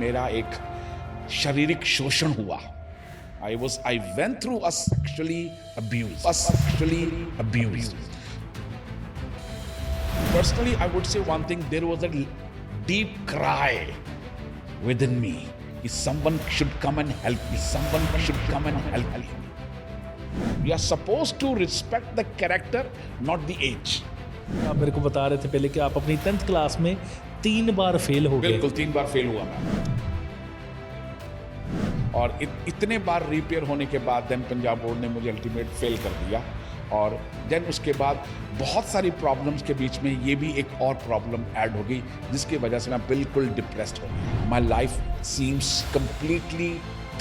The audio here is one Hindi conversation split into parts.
मेरा एक शारीरिक शोषण हुआ। I went through a sexually abused. Personally, I would say one thing, there was a deep cry within me. Someone should come and help me. We are supposed to respect the character, not the age. आप मेरे को बता रहे थे पहले कि आप अपनी 10th क्लास में 3 बार फेल हो गए। बिल्कुल 3 बार फेल हुआ मैं, और इतने बार रिपेयर होने के बाद देन पंजाब बोर्ड ने मुझे अल्टीमेट फेल कर दिया। और देन उसके बाद बहुत सारी प्रॉब्लम्स के बीच में ये भी एक और प्रॉब्लम ऐड हो गई, जिसकी वजह से मैं बिल्कुल डिप्रेस्ड हो गया। My life seems completely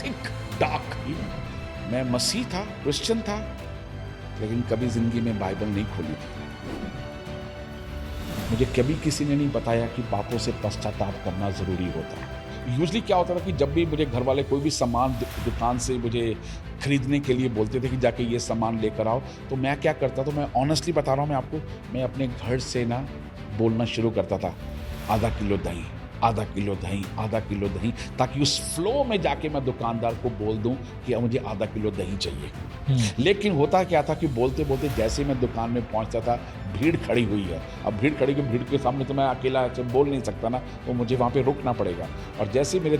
thick dark. मैं मसीह था, क्रिश्चियन था, लेकिन कभी जिंदगी में बाइबल नहीं खोली थी। मुझे कभी किसी ने नहीं बताया कि पापों से पश्चाताप करना ज़रूरी होता है। यूजली क्या होता था कि जब भी मुझे घर वाले कोई भी सामान दुकान से मुझे खरीदने के लिए बोलते थे कि जाके ये सामान लेकर आओ, तो मैं क्या करता था, मैं ऑनेस्टली बता रहा हूँ मैं आपको, मैं अपने घर से ना बोलना शुरू करता था, आधा किलो दही, ताकि उस फ्लो में जाके मैं दुकानदार को बोल दूं कि मुझे आधा किलो दही चाहिए। लेकिन होता क्या था कि बोलते बोलते जैसे मैं दुकान में पहुंचता था, भीड़ खड़ी हुई है। अब भीड़ के सामने तो मैं अकेला बोल नहीं सकता ना, तो मुझे वहाँ पे रुकना पड़ेगा। और जैसे मेरे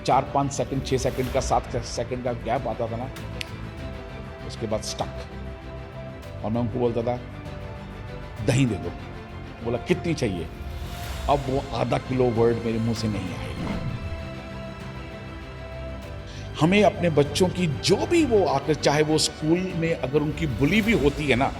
4-5 सेकंड, 6 सेकंड का, 7 सेकंड का गैप आता था ना, उसके बाद स्टक, और मैं उनको बोलता था दही दे दो। बोला कितनी चाहिए? अब वो आधा किलो वर्ड मेरे मुंह से नहीं आएगा। हमें अपने बच्चों की जो भी वो आकर, चाहे वो स्कूल में अगर उनकी बुली भी होती है ना,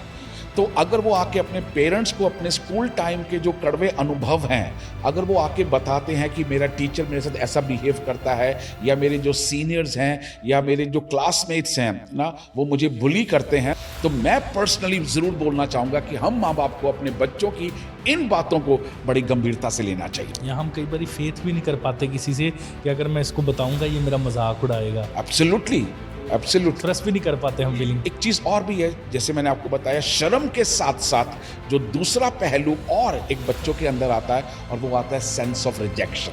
तो अगर वो आके अपने पेरेंट्स को अपने स्कूल टाइम के जो कड़वे अनुभव हैं, अगर वो आके बताते हैं कि मेरा टीचर मेरे साथ ऐसा बिहेव करता है, या मेरे जो सीनियर्स हैं या मेरे जो क्लासमेट्स हैं ना, वो मुझे बुली करते हैं, तो मैं पर्सनली ज़रूर बोलना चाहूँगा कि हम माँ बाप को अपने बच्चों की इन बातों को बड़ी गंभीरता से लेना चाहिए। या हम कई बार फेथ भी नहीं कर पाते किसी से कि अगर मैं इसको बताऊंगा ये मेरा मजाक उड़ाएगा। एब्सोल्युटली ट्रस्ट भी नहीं कर पाते हम फीलिंग। एक चीज़ और भी है, जैसे मैंने आपको बताया, शर्म के साथ साथ जो दूसरा पहलू और एक बच्चों के अंदर आता है, और वो आता है सेंस ऑफ रिजेक्शन।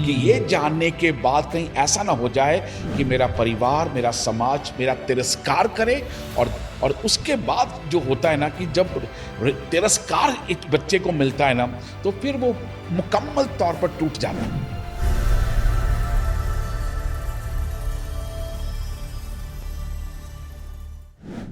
कि ये जानने के बाद कहीं ऐसा ना हो जाए कि मेरा परिवार, मेरा समाज मेरा तिरस्कार करे, और उसके बाद जो होता है ना कि जब तिरस्कार एक बच्चे को मिलता है ना, तो फिर वो मुकम्मल तौर पर टूट जाता है।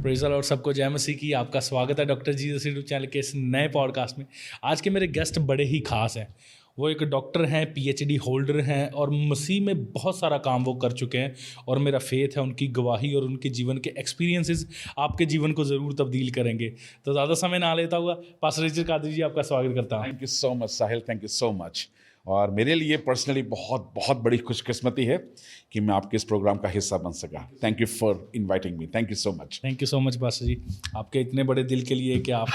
प्रेज़ द लॉर्ड, सबको जय मसीह की। आपका स्वागत है डॉक्टर जीसस यूट्यूब चैनल के इस नए पॉडकास्ट में। आज के मेरे गेस्ट बड़े ही खास हैं। वो एक डॉक्टर हैं, पीएचडी होल्डर हैं, और मसीह में बहुत सारा काम वो कर चुके हैं। और मेरा फेथ है उनकी गवाही और उनके जीवन के एक्सपीरियंसेस आपके जीवन को ज़रूर तब्दील करेंगे। तो ज़्यादा समय ना लेता हुआ पास्टर रिचर्ड कादरी जी, आपका स्वागत करता हूँ। Thank you so much Sahil, thank you so much. और मेरे लिए पर्सनली बहुत बहुत बड़ी खुशकिस्मती है कि मैं आपके इस प्रोग्राम का हिस्सा बन सका। Thank you for inviting me. Thank you so much. Thank you so much pastor ji, आपके इतने बड़े दिल के लिए कि आप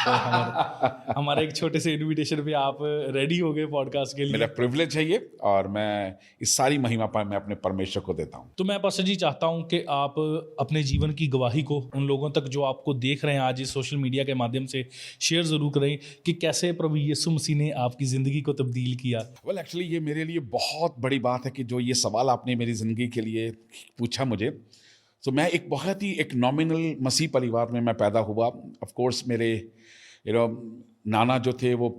हमारे एक छोटे से इनविटेशन पे आप रेडी हो गए पॉडकास्ट के लिए। मेरा प्रिविलेज है ये, और मैं इस सारी महिमा पर मैं अपने परमेश्वर को देता हूँ। तो मैं पास्टर जी चाहता हूँ कि आप अपने जीवन की गवाही को उन लोगों तक जो आपको देख रहे हैं आज इस सोशल मीडिया के माध्यम से शेयर ज़रूर करें कि कैसे प्रभु यीशु मसीह ने आपकी ज़िंदगी को तब्दील किया। एक्चुअली ये मेरे लिए बहुत बड़ी बात है कि जो ये सवाल आपने मेरी ज़िंदगी के लिए पूछा मुझे। तो मैं एक बहुत ही एक नॉमिनल मसीह परिवार में मैं पैदा हुआ। ऑफ कोर्स मेरे नाना जो थे वो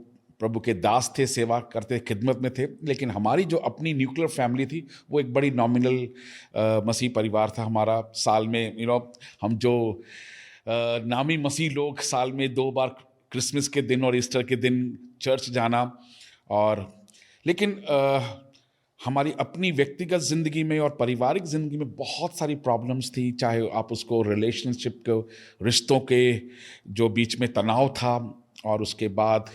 प्रभु के दास थे, सेवा करते, खिदमत में थे। लेकिन हमारी जो अपनी न्यूक्लियर फैमिली थी वो एक बड़ी नॉमिनल मसीह परिवार था हमारा। साल में हम जो नामी मसीह लोग, साल में 2 बार क्रिसमस के दिन और ईस्टर के दिन चर्च जाना। और लेकिन हमारी अपनी व्यक्तिगत ज़िंदगी में और पारिवारिक ज़िंदगी में बहुत सारी प्रॉब्लम्स थी, चाहे आप उसको रिलेशनशिप के, रिश्तों के जो बीच में तनाव था, और उसके बाद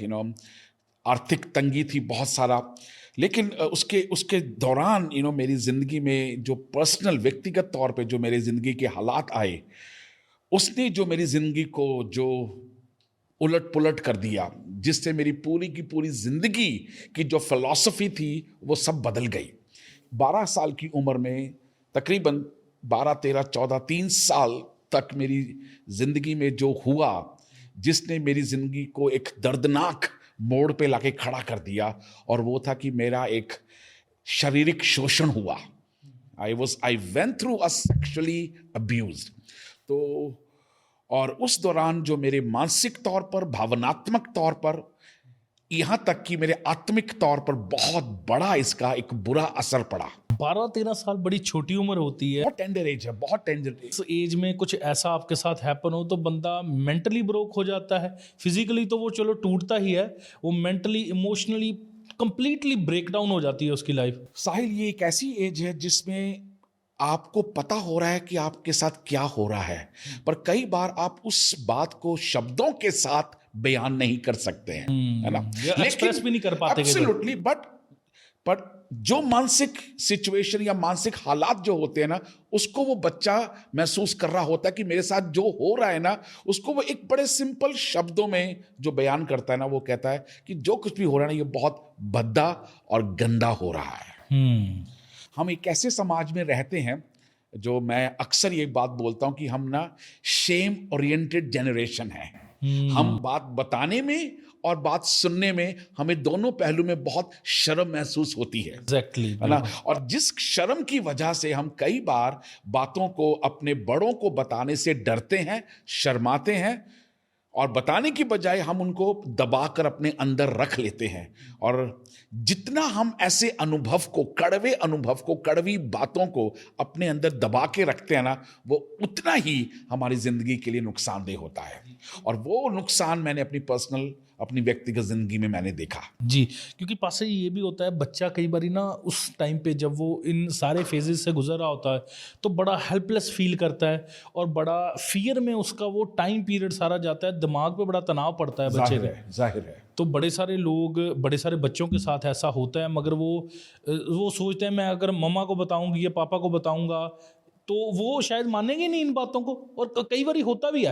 आर्थिक तंगी थी बहुत सारा। लेकिन उसके दौरान मेरी ज़िंदगी में जो पर्सनल व्यक्तिगत तौर पे जो मेरी ज़िंदगी के हालात आए, उसने जो मेरी ज़िंदगी को जो उलट पुलट कर दिया, जिससे मेरी पूरी की पूरी ज़िंदगी की जो फिलॉसफी थी वो सब बदल गई। 12 साल की उम्र में, तकरीबन 12, 13, 14, 3 साल तक मेरी ज़िंदगी में जो हुआ, जिसने मेरी ज़िंदगी को एक दर्दनाक मोड़ पे लाके खड़ा कर दिया, और वो था कि मेरा एक शारीरिक शोषण हुआ, I went through a sexually abused. तो और उस दौरान जो मेरे मानसिक तौर पर, भावनात्मक तौर पर, यहाँ तक कि मेरे आत्मिक तौर पर बहुत बड़ा इसका एक बुरा असर पड़ा। 12-13 साल बड़ी छोटी उम्र होती है। बहुत टेंडर एज है, बहुत टेंडर एज। इस एज में कुछ ऐसा आपके साथ हैपन हो तो बंदा मेंटली ब्रोक हो जाता है। फिजिकली तो वो चलो टूटता ही है, वो mentally emotionally completely break down हो जाती है उसकी लाइफ। साहिल, ये एक ऐसी एज है जिसमें आपको पता हो रहा है कि आपके साथ क्या हो रहा है, पर कई बार आप उस बात को शब्दों के साथ बयान नहीं कर सकते हैं, है ना, एक्सप्रेस भी नहीं कर पाते। एब्सोल्युटली। बट जो मानसिक सिचुएशन या मानसिक हालात जो होते हैं ना, उसको वो बच्चा महसूस कर रहा होता है कि मेरे साथ जो हो रहा है ना, उसको वो एक बड़े सिंपल शब्दों में जो बयान करता है ना, वो कहता है कि जो कुछ भी हो रहा है ना, ये बहुत भद्दा और गंदा हो रहा है। हम एक ऐसे समाज में रहते हैं जो, मैं अक्सर ये बात बोलता हूं कि हम ना शेम ओरिएंटेड जनरेशन है। हम बात बताने में और बात सुनने में, हमें दोनों पहलू में बहुत शर्म महसूस होती है। एग्जैक्टली, है ना। और जिस शर्म की वजह से हम कई बार बातों को अपने बड़ों को बताने से डरते हैं, शर्माते हैं, और बताने की बजाय हम उनको दबाकर अपने अंदर रख लेते हैं। और जितना हम ऐसे अनुभव को, कड़वे अनुभव को, कड़वी बातों को अपने अंदर दबा के रखते हैं ना, वो उतना ही हमारी जिंदगी के लिए नुकसानदेह होता है। और वो नुकसान मैंने अपनी व्यक्तिगत जिंदगी में मैंने देखा जी। क्योंकि पास से ये भी होता है, बच्चा कई बार ना उस टाइम पे जब वो इन सारे फेजेस से गुजर रहा होता है तो बड़ा हेल्पलेस फील करता है और बड़ा फियर में उसका वो टाइम पीरियड सारा जाता है, दिमाग पे बड़ा तनाव पड़ता है बच्चे पे। जाहिर है। तो बड़े सारे लोग, बड़े सारे बच्चों के साथ ऐसा होता है, मगर वो सोचते हैं मैं अगर मम्मा को बताऊंगी या पापा को बताऊंगा तो वो शायद मानेंगे नहीं इन बातों को। और कई बार होता भी है,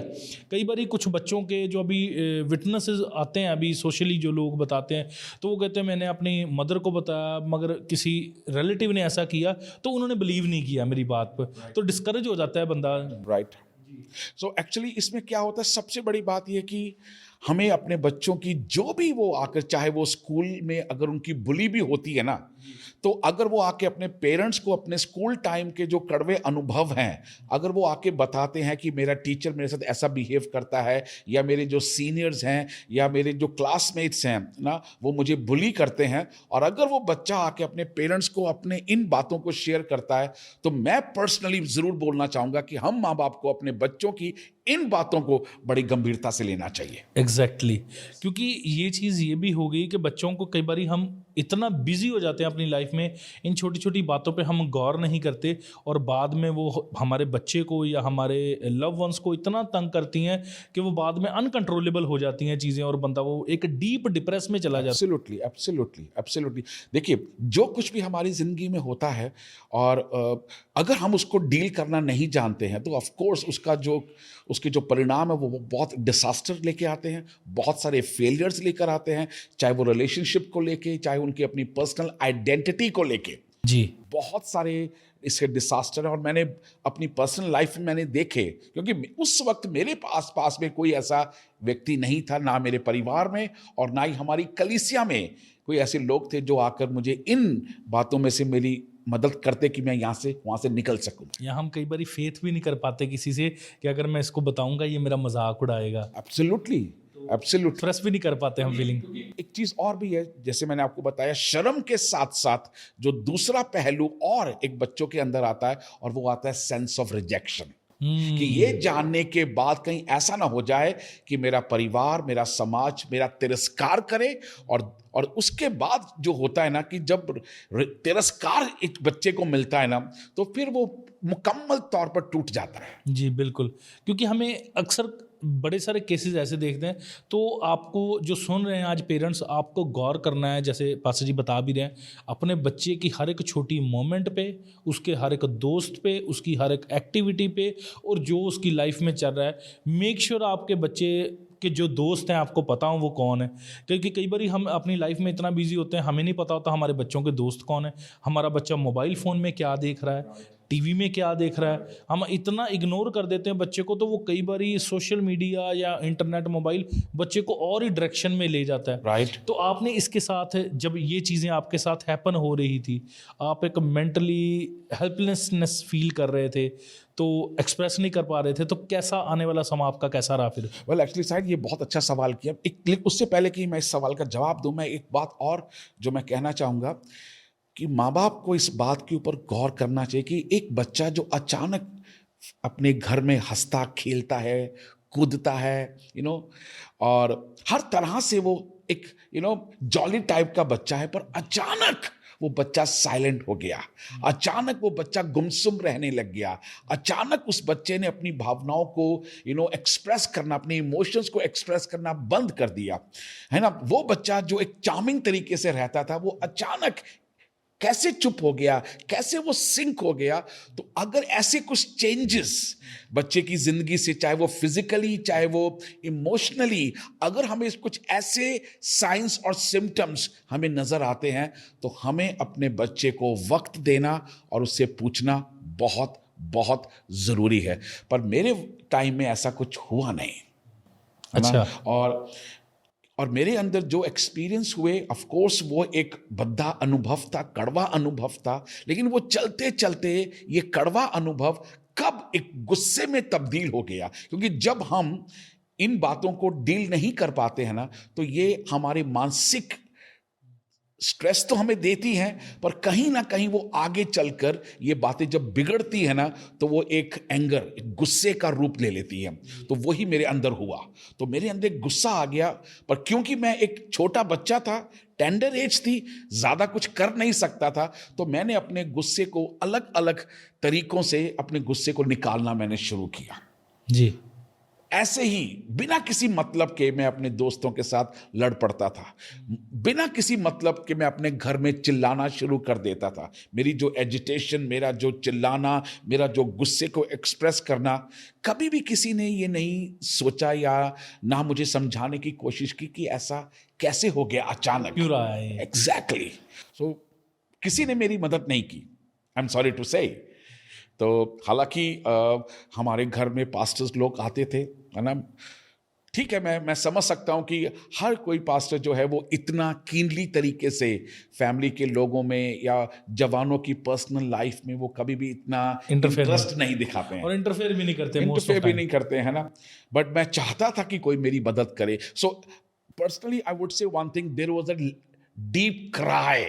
कई बार कुछ बच्चों के जो अभी विटनेसेस आते हैं, अभी सोशली जो लोग बताते हैं, तो वो कहते हैं मैंने अपनी मदर को बताया मगर किसी रिलेटिव ने ऐसा किया तो उन्होंने बिलीव नहीं किया मेरी बात पर, तो डिस्करेज हो जाता है बंदा। राइट। सो एक्चुअली इसमें क्या होता है, सबसे बड़ी बात यह कि हमें अपने बच्चों की जो भी वो आकर, चाहे वो स्कूल में अगर उनकी बुली भी होती है ना, तो अगर वो आके अपने पेरेंट्स को अपने स्कूल टाइम के जो कड़वे अनुभव हैं, अगर वो आके बताते हैं कि मेरा टीचर मेरे साथ ऐसा बिहेव करता है, या मेरे जो सीनियर्स हैं या मेरे जो क्लासमेट्स हैं ना, वो मुझे बुली करते हैं, और अगर वो बच्चा आके अपने पेरेंट्स को अपने इन बातों को शेयर करता है, तो मैं पर्सनली ज़रूर बोलना चाहूँगा कि हम माँ बाप को अपने बच्चों की इन बातों को बड़ी गंभीरता से लेना चाहिए। एग्जैक्टली। क्योंकि ये चीज़ ये भी हो गई कि बच्चों को कई बार हम इतना बिजी हो जाते हैं अपनी लाइफ में, इन छोटी छोटी बातों पे हम गौर नहीं करते, और बाद में वो हमारे बच्चे को या हमारे लव वंस को इतना तंग करती हैं कि वो बाद में अनकंट्रोलेबल हो जाती हैं चीज़ें, और बंदा वो एक डीप डिप्रेस में चला जाता है। Absolutely, absolutely, absolutely. देखिए, जो कुछ भी हमारी ज़िंदगी में होता है, और अगर हम उसको डील करना नहीं जानते हैं, तो ऑफ कोर्स उसके जो परिणाम है वो बहुत डिसास्टर लेके आते हैं, बहुत सारे फेलियर्स लेकर आते हैं, चाहे वो रिलेशनशिप को लेके, चाहे उनकी अपनी पर्सनल आइडेंटिटी को लेके। जी, बहुत सारे इसके डिसास्टर है, और मैंने अपनी पर्सनल लाइफ में मैंने देखे, क्योंकि उस वक्त मेरे पास में कोई ऐसा व्यक्ति नहीं था, ना मेरे परिवार में और ना ही हमारी कलीसिया में कोई ऐसे लोग थे जो आकर मुझे इन बातों में से मेरी मदद करते कि मैं यहाँ से वहाँ से निकल सकूँ। या हम कई बार फेथ भी नहीं कर पाते किसी से कि अगर मैं इसको बताऊंगा ये मेरा मजाक उड़ाएगा। Absolutely, absolutely. एक्सप्रेस भी नहीं कर पाते हम फीलिंग। एक चीज और भी है, जैसे मैंने आपको बताया, शर्म के साथ साथ जो दूसरा पहलू और एक बच्चों के अंदर आता है, और वो आता है सेंस ऑफ रिजेक्शन, कि ये जानने के बाद कहीं ऐसा ना हो जाए कि मेरा परिवार, मेरा समाज मेरा तिरस्कार करे, और उसके बाद जो होता है ना, कि जब तिरस्कार एक बच्चे को मिलता है ना, तो फिर वो मुकम्मल तौर पर टूट जाता है। जी बिल्कुल। क्योंकि हमें अक्सर बड़े सारे केसेस ऐसे देखते हैं, तो आपको जो सुन रहे हैं आज पेरेंट्स, आपको गौर करना है, जैसे पास्टर जी बता भी रहे हैं, अपने बच्चे की हर एक छोटी मोमेंट पे, उसके हर एक दोस्त पे, उसकी हर एक एक्टिविटी पे, और जो उसकी लाइफ में चल रहा है, मेक श्योर आपके बच्चे के जो दोस्त हैं आपको पता हो वो कौन है। क्योंकि कई बार हम अपनी लाइफ में इतना बिजी होते हैं, हमें नहीं पता होता हमारे बच्चों के दोस्त कौन है, हमारा बच्चा मोबाइल फ़ोन में क्या देख रहा है, टीवी में क्या देख रहा है, हम इतना इग्नोर कर देते हैं बच्चे को, तो वो कई बार सोशल मीडिया या इंटरनेट मोबाइल बच्चे को और ही डायरेक्शन में ले जाता है। राइट। तो आपने इसके साथ, जब ये चीज़ें आपके साथ हैपन हो रही थी, आप एक मेंटली हेल्पलेसनेस फील कर रहे थे, तो एक्सप्रेस नहीं कर पा रहे थे, तो कैसा आने वाला समय आपका कैसा रहा फिर? वेल एक्चुअली शायद ये बहुत अच्छा सवाल किया। एक उससे पहले कि मैं इस सवाल का जवाब दूं, मैं एक बात और जो मैं कहना चाहूँगा कि माँ बाप को इस बात के ऊपर गौर करना चाहिए कि एक बच्चा जो अचानक अपने घर में हंसता खेलता है, कूदता है, और हर तरह से वो एक जॉली टाइप का बच्चा है, पर अचानक वो बच्चा साइलेंट हो गया, अचानक वो बच्चा गुमसुम रहने लग गया, अचानक उस बच्चे ने अपनी भावनाओं को एक्सप्रेस करना, अपने इमोशंस को एक्सप्रेस करना बंद कर दिया, है ना। वो बच्चा जो एक चार्मिंग तरीके से रहता था, वो अचानक कैसे चुप हो गया, कैसे वो सिंक हो गया। तो अगर ऐसे कुछ चेंजेस बच्चे की जिंदगी से, चाहे वो फिजिकली चाहे वो इमोशनली, अगर हमें कुछ ऐसे साइंस और सिम्टम्स हमें नजर आते हैं, तो हमें अपने बच्चे को वक्त देना और उससे पूछना बहुत बहुत जरूरी है। पर मेरे टाइम में ऐसा कुछ हुआ नहीं, है ना? अच्छा। और मेरे अंदर जो एक्सपीरियंस हुए, ऑफ कोर्स वो एक भद्दा अनुभव था, कड़वा अनुभव था, लेकिन वो चलते चलते ये कड़वा अनुभव कब एक गुस्से में तब्दील हो गया। क्योंकि जब हम इन बातों को डील नहीं कर पाते हैं ना, तो ये हमारे मानसिक स्ट्रेस तो हमें देती हैं, पर कहीं ना कहीं वो आगे चलकर ये बातें जब बिगड़ती है ना, तो वो एक एंगर, एक गुस्से का रूप ले लेती है। तो वही मेरे अंदर हुआ। तो मेरे अंदर एक गुस्सा आ गया, पर क्योंकि मैं एक छोटा बच्चा था, टेंडर एज थी, ज्यादा कुछ कर नहीं सकता था, तो मैंने अपने गुस्से को अलग अलग तरीकों से, अपने गुस्से को निकालना मैंने शुरू किया। जी। ऐसे ही बिना किसी मतलब के मैं अपने दोस्तों के साथ लड़ पड़ता था, बिना किसी मतलब के मैं अपने घर में चिल्लाना शुरू कर देता था। मेरी जो एजिटेशन, मेरा जो चिल्लाना, मेरा जो गुस्से को एक्सप्रेस करना, कभी भी किसी ने ये नहीं सोचा या ना मुझे समझाने की कोशिश की कि ऐसा कैसे हो गया अचानक, क्यों रहा है? एग्जैक्टली। सो किसी ने मेरी मदद नहीं की, आई एम सॉरी टू से। तो हालांकि हमारे घर में पास्टर्स लोग आते थे, है ना। ठीक है, मैं समझ सकता हूं कि हर कोई पास्टर जो है वो इतना कीनली तरीके से फैमिली के लोगों में या जवानों की पर्सनल लाइफ में वो कभी भी इतना इंटरेस्ट नहीं दिखाते हैं, और इंटरफेयर भी नहीं करते, इंटरफेयर भी नहीं करते हैं ना। बट मैं चाहता था कि कोई मेरी मदद करे। So personally I would say one thing, there was a deep cry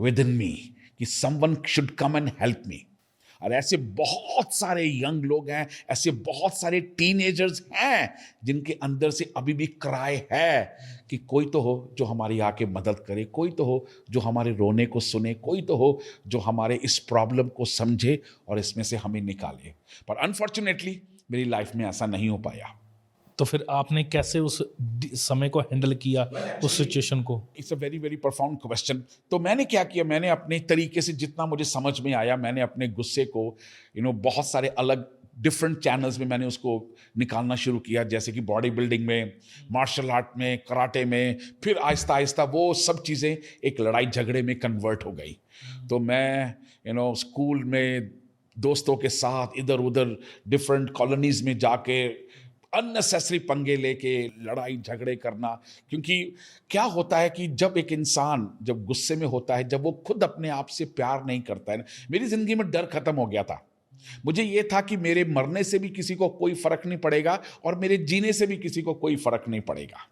within me कि someone should come and help me. और ऐसे बहुत सारे यंग लोग हैं, ऐसे बहुत सारे टीनेजर्स हैं जिनके अंदर से अभी भी क्राई है कि कोई तो हो जो हमारी आके मदद करे, कोई तो हो जो हमारे रोने को सुने, कोई तो हो जो हमारे इस प्रॉब्लम को समझे और इसमें से हमें निकाले। पर अनफॉर्चुनेटली मेरी लाइफ में ऐसा नहीं हो पाया। तो फिर आपने कैसे उस समय को हैंडल किया, उस सिचुएशन को? It's a very very profound question. तो मैंने क्या किया, मैंने अपने तरीके से जितना मुझे समझ में आया, मैंने अपने गुस्से को बहुत सारे अलग डिफरेंट चैनल्स में मैंने उसको निकालना शुरू किया, जैसे कि बॉडी बिल्डिंग में, मार्शल आर्ट में, कराटे में। फिर आहिस्ता आहिस्ता वो सब चीज़ें एक लड़ाई झगड़े में कन्वर्ट हो गई। तो मैं स्कूल में दोस्तों के साथ इधर उधर डिफरेंट कॉलोनीज में जाके अननेसेसरी पंगे लेके लड़ाई झगड़े करना। क्योंकि क्या होता है कि जब एक इंसान जब गुस्से में होता है, जब वो खुद अपने आप से प्यार नहीं करता है ना, मेरी जिंदगी में डर खत्म हो गया था। मुझे ये था कि मेरे मरने से भी किसी को कोई फर्क नहीं पड़ेगा और मेरे जीने से भी किसी को कोई फर्क नहीं पड़ेगा।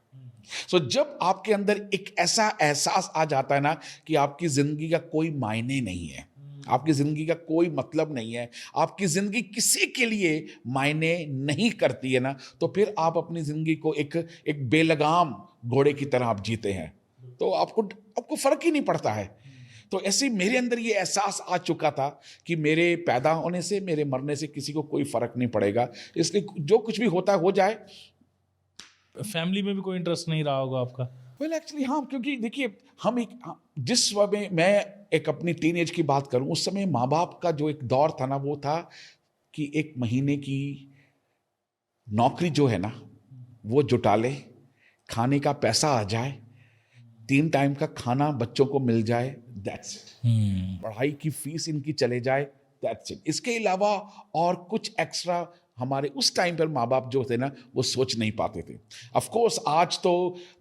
सो जब आपके अंदर एक ऐसा एहसास आ जाता है ना कि आपकी जिंदगी का कोई मायने नहीं है, आपकी जिंदगी का कोई मतलब नहीं है, आपकी जिंदगी किसी के लिए मायने नहीं करती है ना, तो फिर आप अपनी जिंदगी को एक बेलगाम घोड़े की तरह आप जीते हैं, तो आपको फर्क ही नहीं पड़ता है। तो ऐसे मेरे अंदर ये एहसास आ चुका था कि मेरे पैदा होने से, मेरे मरने से किसी को कोई फर्क नहीं पड़ेगा, इसलिए जो कुछ भी होता है हो जाए। फैमिली में भी कोई इंटरेस्ट नहीं रहा होगा आपका? वेल एक्चुअली हाँ, क्योंकि देखिए जिस समय मैं एक अपनी टीनेज की बात करूं, उस समय माँ बाप का जो एक दौर था ना, वो था कि एक महीने की नौकरी जो है ना वो जुटा ले, खाने का पैसा आ जाए, 3 टाइम का खाना बच्चों को मिल जाए, दैट्स इट। पढ़ाई की फीस इनकी चले जाए, दैट्स इट। इसके अलावा और कुछ एक्स्ट्रा हमारे उस टाइम पर माँ बाप जो थे ना वो सोच नहीं पाते थे। ऑफ कोर्स आज तो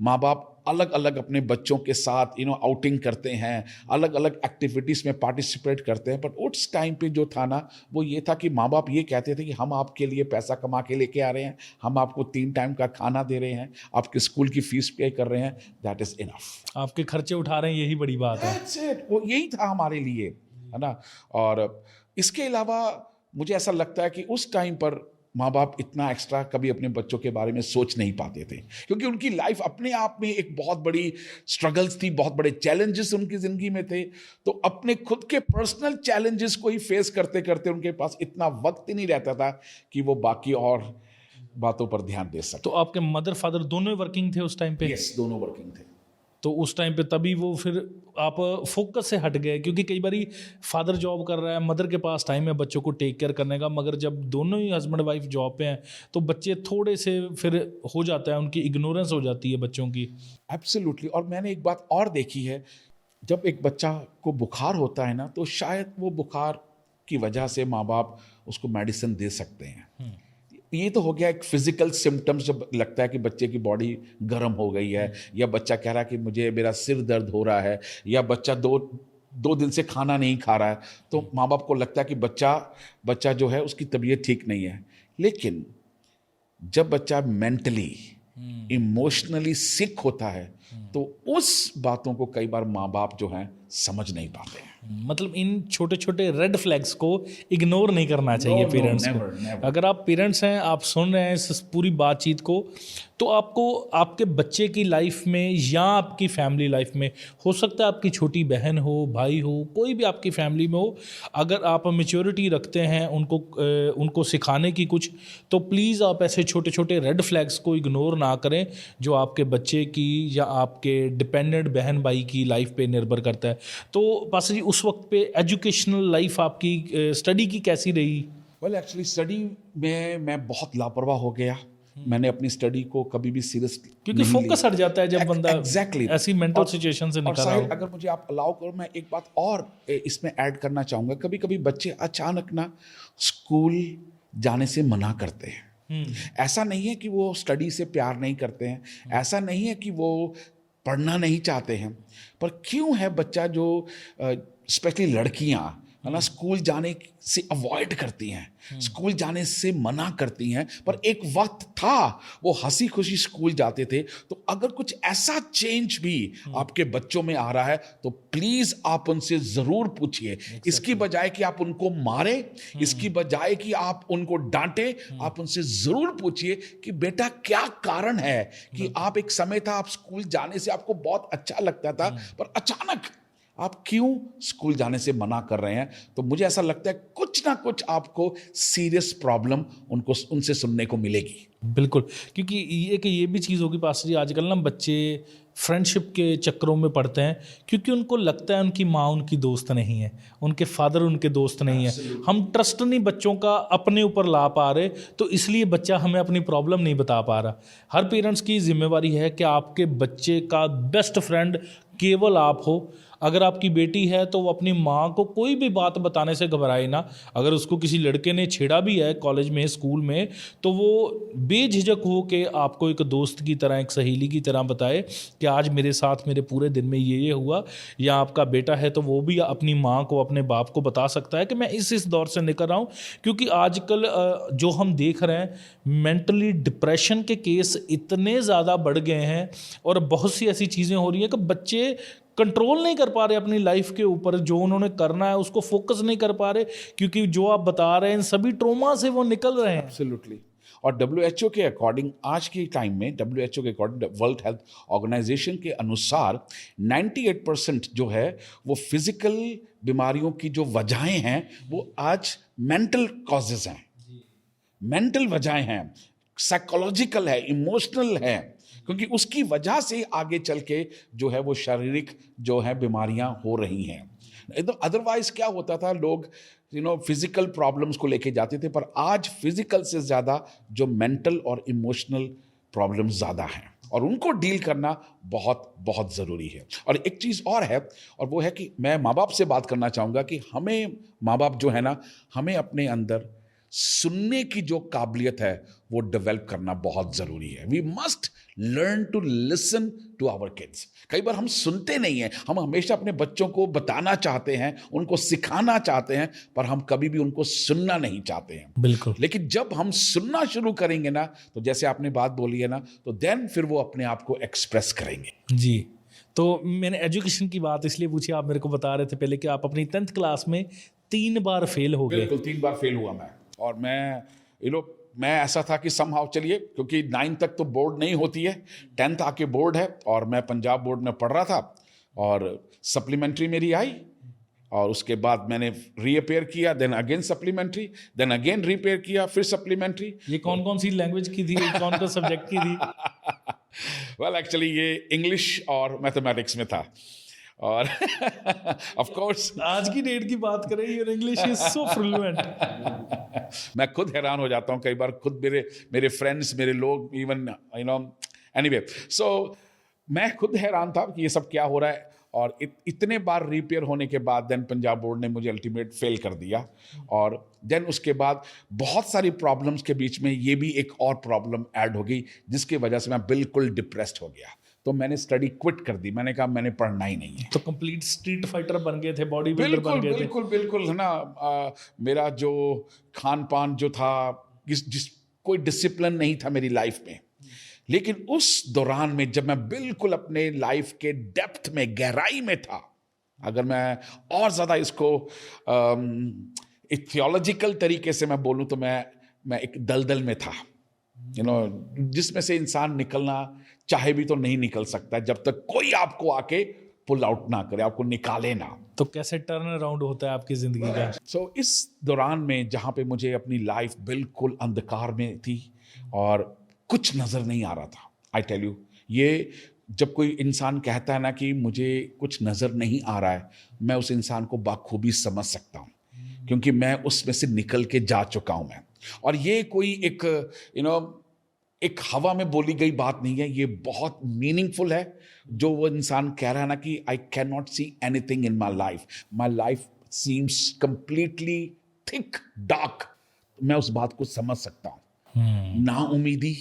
माँ बाप अलग अलग अपने बच्चों के साथ आउटिंग करते हैं, अलग अलग एक्टिविटीज़ में पार्टिसिपेट करते हैं, बट उस टाइम पे जो था ना वो ये था कि माँ बाप ये कहते थे कि हम आपके लिए पैसा कमा के लेके आ रहे हैं, हम आपको 3 टाइम का खाना दे रहे हैं, आपके स्कूल की फीस पे कर रहे हैं, दैट इज़ इनफ। आपके खर्चे उठा रहे हैं, यही बड़ी बात है। That's it, वो यही था हमारे लिए, है ना। और इसके अलावा मुझे ऐसा लगता है कि उस टाइम पर माँ बाप इतना एक्स्ट्रा कभी अपने बच्चों के बारे में सोच नहीं पाते थे, क्योंकि उनकी लाइफ अपने आप में एक बहुत बड़ी स्ट्रगल्स थी, बहुत बड़े चैलेंजेस उनकी ज़िंदगी में थे। तो अपने खुद के पर्सनल चैलेंजेस को ही फेस करते करते उनके पास इतना वक्त ही नहीं रहता था कि वो बाकी और बातों पर ध्यान दे सके। तो आपके मदर फादर दोनों वर्किंग थे उस टाइम पे? यस, दोनों वर्किंग थे। तो उस टाइम पे तभी वो फिर आप फोकस से हट गए, क्योंकि कई बारी फादर जॉब कर रहा है, मदर के पास टाइम है बच्चों को टेक केयर करने का, मगर जब दोनों ही हस्बैंड वाइफ जॉब पे हैं तो बच्चे थोड़े से फिर हो जाता है, उनकी इग्नोरेंस हो जाती है बच्चों की। एब्सोल्युटली। और मैंने एक बात और देखी है, जब एक बच्चा को बुखार होता है ना तो शायद वो बुखार की वजह से माँ बाप उसको मेडिसिन दे सकते हैं। ये तो हो गया एक फिजिकल सिम्टम्स, जब लगता है कि बच्चे की बॉडी गर्म हो गई है, या बच्चा कह रहा है कि मुझे मेरा सिर दर्द हो रहा है, या बच्चा दो दिन से खाना नहीं खा रहा है, तो माँ बाप को लगता है कि बच्चा जो है उसकी तबीयत ठीक नहीं है। लेकिन जब बच्चा मेंटली इमोशनली सिक होता है तो उस बातों को कई बार माँ बाप जो हैं समझ नहीं पाते हैं। मतलब इन छोटे छोटे रेड फ्लैग्स को इग्नोर नहीं करना चाहिए पेरेंट्स को। never. अगर आप पेरेंट्स हैं, आप सुन रहे हैं इस पूरी बातचीत को, तो आपको आपके बच्चे की लाइफ में या आपकी फैमिली लाइफ में, हो सकता है आपकी छोटी बहन हो, भाई हो, कोई भी आपकी फैमिली में हो, अगर आप मैच्योरिटी रखते हैं उनको सिखाने की कुछ, तो प्लीज़ आप ऐसे छोटे छोटे रेड फ्लैग्स को इग्नोर ना करें जो आपके बच्चे की या आपके डिपेंडेंट बहन भाई की लाइफ पे निर्भर करता है। तो पास्टर जी, उस वक्त पे एजुकेशनल लाइफ आपकी स्टडी की कैसी रही? वेल एक्चुअली स्टडी में मैं बहुत लापरवाह हो गया। मैंने अपनी स्टडी को कभी भी सीरियस क्योंकि फोकस हट जाता है जब बंदा एग्जैक्टली ऐसी मेंटल सिचुएशन से निकल रहा हो। अगर मुझे आप अलाउ करो, मैं एक बात और इसमें ऐड करना चाहूँगा। कभी कभी बच्चे अचानक ना स्कूल जाने से मना करते हैं। ऐसा नहीं है कि वो स्टडी से प्यार नहीं करते हैं, ऐसा नहीं है कि वो पढ़ना नहीं चाहते हैं, पर क्यों है बच्चा जो स्पेशली लड़कियां है ना स्कूल जाने से अवॉइड करती हैं, स्कूल जाने से मना करती हैं। पर एक वक्त था वो हंसी खुशी स्कूल जाते थे। तो अगर कुछ ऐसा चेंज भी आपके बच्चों में आ रहा है तो प्लीज आप उनसे जरूर पूछिए। इसकी बजाय कि आप उनको मारे, इसकी बजाय कि आप उनको डांटे, आप उनसे जरूर पूछिए कि बेटा क्या कारण है कि आप, एक समय था आप स्कूल जाने से आपको बहुत अच्छा लगता था, पर अचानक आप क्यों स्कूल जाने से मना कर रहे हैं। तो मुझे ऐसा लगता है कुछ ना कुछ आपको सीरियस प्रॉब्लम उनसे सुनने को मिलेगी। बिल्कुल, क्योंकि ये भी चीज़ होगी पास्टर जी, आजकल ना बच्चे फ्रेंडशिप के चक्करों में पड़ते हैं, क्योंकि उनको लगता है उनकी माँ उनकी दोस्त नहीं है, उनके फादर उनके दोस्त नहीं है। हम ट्रस्ट नहीं बच्चों का अपने ऊपर ला पा रहे, तो इसलिए बच्चा हमें अपनी प्रॉब्लम नहीं बता पा रहा। हर पेरेंट्स की जिम्मेवारी है कि आपके बच्चे का बेस्ट फ्रेंड केवल आप हो। अगर आपकी बेटी है तो वो अपनी माँ को कोई भी बात बताने से घबराए ना। अगर उसको किसी लड़के ने छेड़ा भी है कॉलेज में, स्कूल में, तो वो बेझिझक हो के आपको एक दोस्त की तरह, एक सहेली की तरह बताए कि आज मेरे साथ मेरे पूरे दिन में ये हुआ। या आपका बेटा है तो वो भी अपनी माँ को, अपने बाप को बता सकता है कि मैं इस दौर से निकल रहा हूँ। क्योंकि आजकल जो हम देख रहे हैं, मेंटली डिप्रेशन के केस इतने ज़्यादा बढ़ गए हैं और बहुत सी ऐसी चीज़ें हो रही हैं कि बच्चे कंट्रोल नहीं कर पा रहे अपनी लाइफ के ऊपर। जो उन्होंने करना है उसको फोकस नहीं कर पा रहे, क्योंकि जो आप बता रहे हैं इन सभी ट्रोमा से वो निकल रहे हैं। एब्सोल्युटली। और WHO के अकॉर्डिंग, आज के टाइम में WHO के अकॉर्डिंग, वर्ल्ड हेल्थ ऑर्गेनाइजेशन के अनुसार 98% जो है वो फिजिकल बीमारियों की जो वजहें हैं वो आज मेंटल कॉजेज हैं, मेंटल वजहें हैं, साइकोलॉजिकल है, इमोशनल है, क्योंकि उसकी वजह से आगे चल के जो है वो शारीरिक जो है बीमारियां हो रही हैं। तो अदरवाइज क्या होता था, लोग फिजिकल प्रॉब्लम्स को लेके जाते थे, पर आज फिजिकल से ज़्यादा जो मेंटल और इमोशनल प्रॉब्लम्स ज़्यादा हैं। और उनको डील करना बहुत बहुत ज़रूरी है। और एक चीज़ और है, और वो है कि मैं माँ बाप से बात करना चाहूँगा कि हमें माँ बाप जो है ना, हमें अपने अंदर सुनने की जो काबिलियत है वो डेवलप करना बहुत ज़रूरी है। We must learn to listen to our kids. कई बार हम सुनते नहीं हैं, हम हमेशा अपने बच्चों को बताना चाहते हैं, उनको सिखाना चाहते हैं, पर हम कभी भी उनको सुनना नहीं चाहते हैं। बिल्कुल। लेकिन जब हम सुनना शुरू करेंगे ना, तो जैसे आपने बात बोली है ना, तो देन फिर वो अपने आप को एक्सप्रेस करेंगे। जी। तो मैंने एजुकेशन की बात इसलिए पूछी, आप मेरे को बता रहे थे पहले कि आप अपनी 10th क्लास में 3 बार फेल हो गए। बिल्कुल 3 बार फेल हुआ मैं। और मैं ऐसा था कि समहाउ चलिए, क्योंकि 9 तक तो बोर्ड नहीं होती है, 10th आके बोर्ड है, और मैं पंजाब बोर्ड में पढ़ रहा था, और सप्लीमेंट्री मेरी आई, और उसके बाद मैंने रीअपेयर किया, then again supplementary, then again reappear किया, फिर सप्लीमेंट्री। ये कौन कौन सी लैंग्वेज की थी, कौन कौन सब्जेक्ट की थी? वेल एक्चुअली ये इंग्लिश और मैथमेटिक्स में था, और ऑफ कोर्स आज की डेट की बात करें, your English is so fluent. मैं खुद हैरान हो जाता हूँ कई बार, खुद मेरे फ्रेंड्स, मेरे लोग, इवन एनीवे, सो मैं खुद हैरान था कि ये सब क्या हो रहा है। और इतने बार रिपेयर होने के बाद देन पंजाब बोर्ड ने मुझे अल्टीमेट फेल कर दिया, और देन उसके बाद बहुत सारी प्रॉब्लम्स के बीच में ये भी एक और प्रॉब्लम ऐड हो गई, जिसकी वजह से मैं बिल्कुल डिप्रेस्ड हो गया। तो मैंने स्टडी क्विट कर दी, मैंने कहा मैंने पढ़ना ही नहीं है। तो कंप्लीट स्ट्रीट फाइटर बन गए थे, बॉडी बिल्डर बन गए थे। बिल्कुल बिल्कुल है ना। मेरा जो खान पान जो था, जिस कोई डिसिप्लिन नहीं था मेरी लाइफ में। लेकिन उस दौरान में जब मैं बिल्कुल अपने लाइफ के डेप्थ में, गहराई में था, अगर मैं और ज़्यादा इसको एक थियोलॉजिकल तरीके से मैं बोलूँ तो मैं एक दलदल में था, जिसमें से इंसान निकलना चाहे भी तो नहीं निकल सकता जब तक कोई आपको आके पुल आउट ना करे, आपको निकाले ना। तो कैसे टर्न अराउंड होता है आपकी जिंदगी का? सो इस दौरान में जहाँ पे मुझे अपनी लाइफ बिल्कुल अंधकार में थी और कुछ नज़र नहीं आ रहा था, आई टेल यू, ये जब कोई इंसान कहता है ना कि मुझे कुछ नज़र नहीं आ रहा है, मैं उस इंसान को बाखूबी समझ सकता हूँ, क्योंकि मैं उसमें से निकल के जा चुका हूँ मैं। और ये कोई एक हवा में बोली गई बात नहीं है, ये बहुत मीनिंगफुल है जो वो इंसान कह रहा है ना कि I can not see anything in my life seems completely thick dark. मैं उस बात को समझ सकता हूँ। ना उम्मीदी,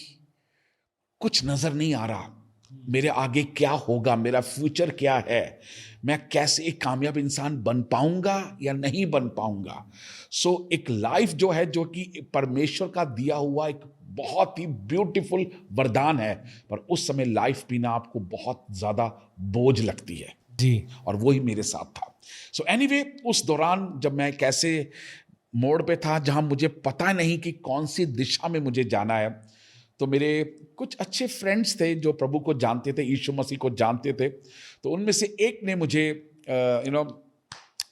कुछ नजर नहीं आ रहा, मेरे आगे क्या होगा, मेरा फ्यूचर क्या है, मैं कैसे एक कामयाब इंसान बन पाऊंगा या नहीं बन पाऊंगा। सो एक लाइफ जो है, जो कि परमेश्वर का दिया हुआ एक बहुत ही ब्यूटीफुल वरदान है, पर उस समय लाइफ पीना आपको बहुत ज्यादा बोझ लगती है जी। और वही मेरे साथ था। सो एनीवे, उस दौरान जब मैं कैसे मोड़ पे था जहां मुझे पता नहीं कि कौन सी दिशा में मुझे जाना है, तो मेरे कुछ अच्छे फ्रेंड्स थे जो प्रभु को जानते थे, यीशु मसीह को जानते थे। तो उनमें से एक ने मुझे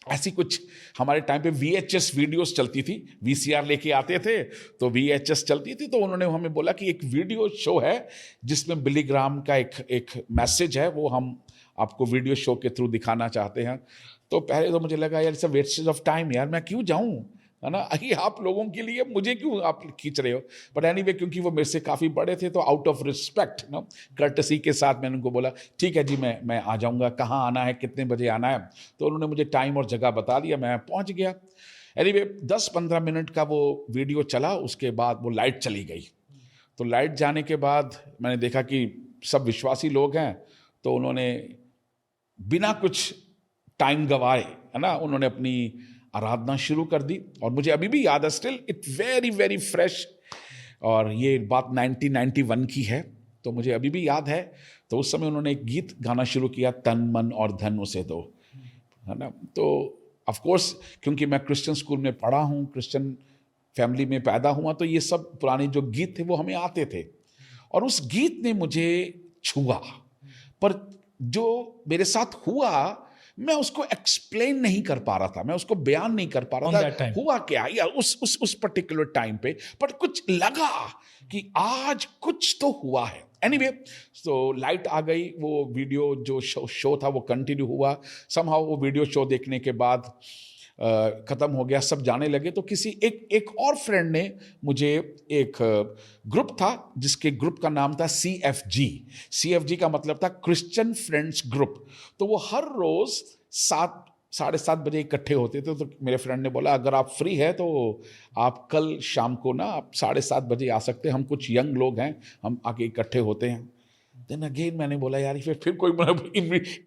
ऐसी कुछ, हमारे टाइम पे VHS वीडियोस चलती थी, VCR लेके आते थे तो VHS चलती थी, तो उन्होंने हमें बोला कि एक वीडियो शो है जिसमें बिली ग्राम का एक मैसेज है, वो हम आपको वीडियो शो के थ्रू दिखाना चाहते हैं। तो पहले तो मुझे लगा यार it's a wastage of time, यार मैं क्यों जाऊं, है ना, अही आप लोगों के लिए मुझे क्यों आप खींच रहे हो। बट एनीवे, क्योंकि वो मेरे से काफ़ी बड़े थे तो आउट ऑफ रिस्पेक्ट कर्टसी के साथ मैंने उनको बोला ठीक है जी, मैं आ जाऊंगा, कहाँ आना है, कितने बजे आना है। तो उन्होंने मुझे टाइम और जगह बता दिया, मैं पहुंच गया। एनीवे 10-15 मिनट का वो वीडियो चला, उसके बाद वो लाइट चली गई। तो लाइट जाने के बाद मैंने देखा कि सब विश्वासी लोग हैं, तो उन्होंने बिना कुछ टाइम गवाए, है ना, उन्होंने अपनी आराधना शुरू कर दी। और मुझे अभी भी याद है, still it very very fresh, और ये बात 1991 की है, तो मुझे अभी भी याद है। तो उस समय उन्होंने एक गीत गाना शुरू किया, तन मन और धन उसे दो, है ना। तो ऑफ कोर्स क्योंकि मैं क्रिश्चियन स्कूल में पढ़ा हूँ, क्रिश्चियन फैमिली में पैदा हुआ, तो ये सब पुराने जो गीत थे वो हमें आते थे, और उस गीत ने मुझे छुआ। पर जो मेरे साथ हुआ, मैं उसको एक्सप्लेन नहीं कर पा रहा था, मैं उसको बयान नहीं कर पा रहा था हुआ क्या या उस पर्टिकुलर टाइम पे, पर कुछ लगा कि आज कुछ तो हुआ है। एनीवे, तो लाइट आ गई, वो वीडियो जो शो था वो कंटिन्यू हुआ। समहाउ वो वीडियो शो देखने के बाद ख़त्म हो गया, सब जाने लगे, तो किसी एक और फ्रेंड ने मुझे, एक ग्रुप था जिसके ग्रुप का नाम था CFG। CFG का मतलब था क्रिश्चियन फ्रेंड्स ग्रुप। तो वो हर रोज़ 7-7:30 बजे इकट्ठे होते थे। तो मेरे फ्रेंड ने बोला अगर आप फ्री है तो आप कल शाम को ना आप 7:30 बजे आ सकते हैं, हम कुछ यंग लोग हैं, हम आके इकट्ठे होते हैं। देन अगेन मैंने बोला यार फिर कोई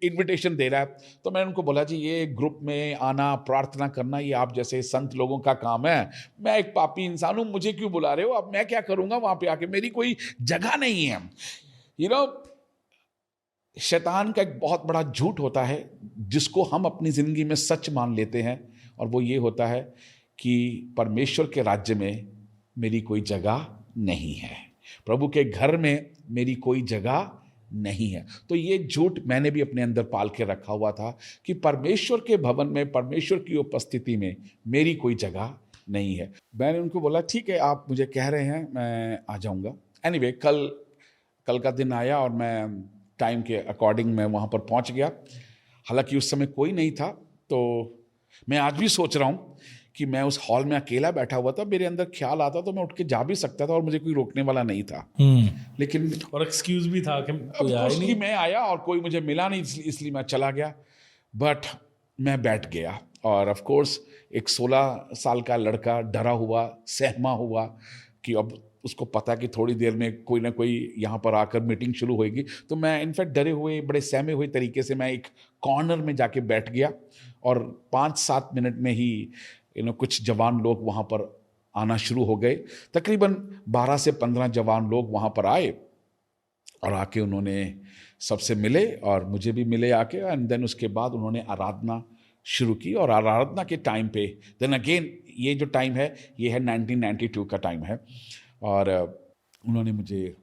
इनविटेशन दे रहा है। तो मैंने उनको बोला जी ये ग्रुप में आना, प्रार्थना करना, ये आप जैसे संत लोगों का काम है, मैं एक पापी इंसान हूँ, मुझे क्यों बुला रहे हो? अब मैं क्या करूँगा वहाँ पे आके, मेरी कोई जगह नहीं है। यू नो, शैतान का एक बहुत बड़ा झूठ होता है जिसको हम अपनी ज़िंदगी में सच मान लेते हैं, और वो ये होता है कि परमेश्वर के राज्य में मेरी कोई जगह नहीं है, प्रभु के घर में मेरी कोई जगह नहीं है। तो ये झूठ मैंने भी अपने अंदर पाल के रखा हुआ था कि परमेश्वर के भवन में, परमेश्वर की उपस्थिति में मेरी कोई जगह नहीं है। मैंने उनको बोला ठीक है, आप मुझे कह रहे हैं, मैं आ जाऊंगा। एनीवे, कल का दिन आया और मैं टाइम के अकॉर्डिंग मैं वहाँ पर पहुँच गया। हालांकि उस समय कोई नहीं था। तो मैं आज भी सोच रहा हूँ कि मैं उस हॉल में अकेला बैठा हुआ था, मेरे अंदर ख्याल आता तो मैं उठ के जा भी सकता था और मुझे कोई रोकने वाला नहीं था। लेकिन और एक्सक्यूज भी था कि कोई आया नहीं। मैं आया और कोई मुझे मिला नहीं, इसलिए मैं चला गया। बट मैं बैठ गया और ऑफ कोर्स एक 16 साल का लड़का डरा हुआ, सहमा हुआ कि अब उसको पता कि थोड़ी देर में कोई ना कोई यहाँ पर आकर मीटिंग शुरू होएगी। तो मैं इनफैक्ट डरे हुए, बड़े सहमे हुए तरीके से मैं एक कॉर्नर में जाके बैठ गया और 5-7 मिनट में ही कुछ जवान लोग वहाँ पर आना शुरू हो गए। तकरीबन 12 से 15 जवान लोग वहाँ पर आए और आके उन्होंने सबसे मिले और मुझे भी मिले आके। एंड देन उसके बाद उन्होंने आराधना शुरू की। और आराधना के टाइम पे देन अगेन ये जो टाइम है ये है 1992 का टाइम है। और उन्होंने मुझे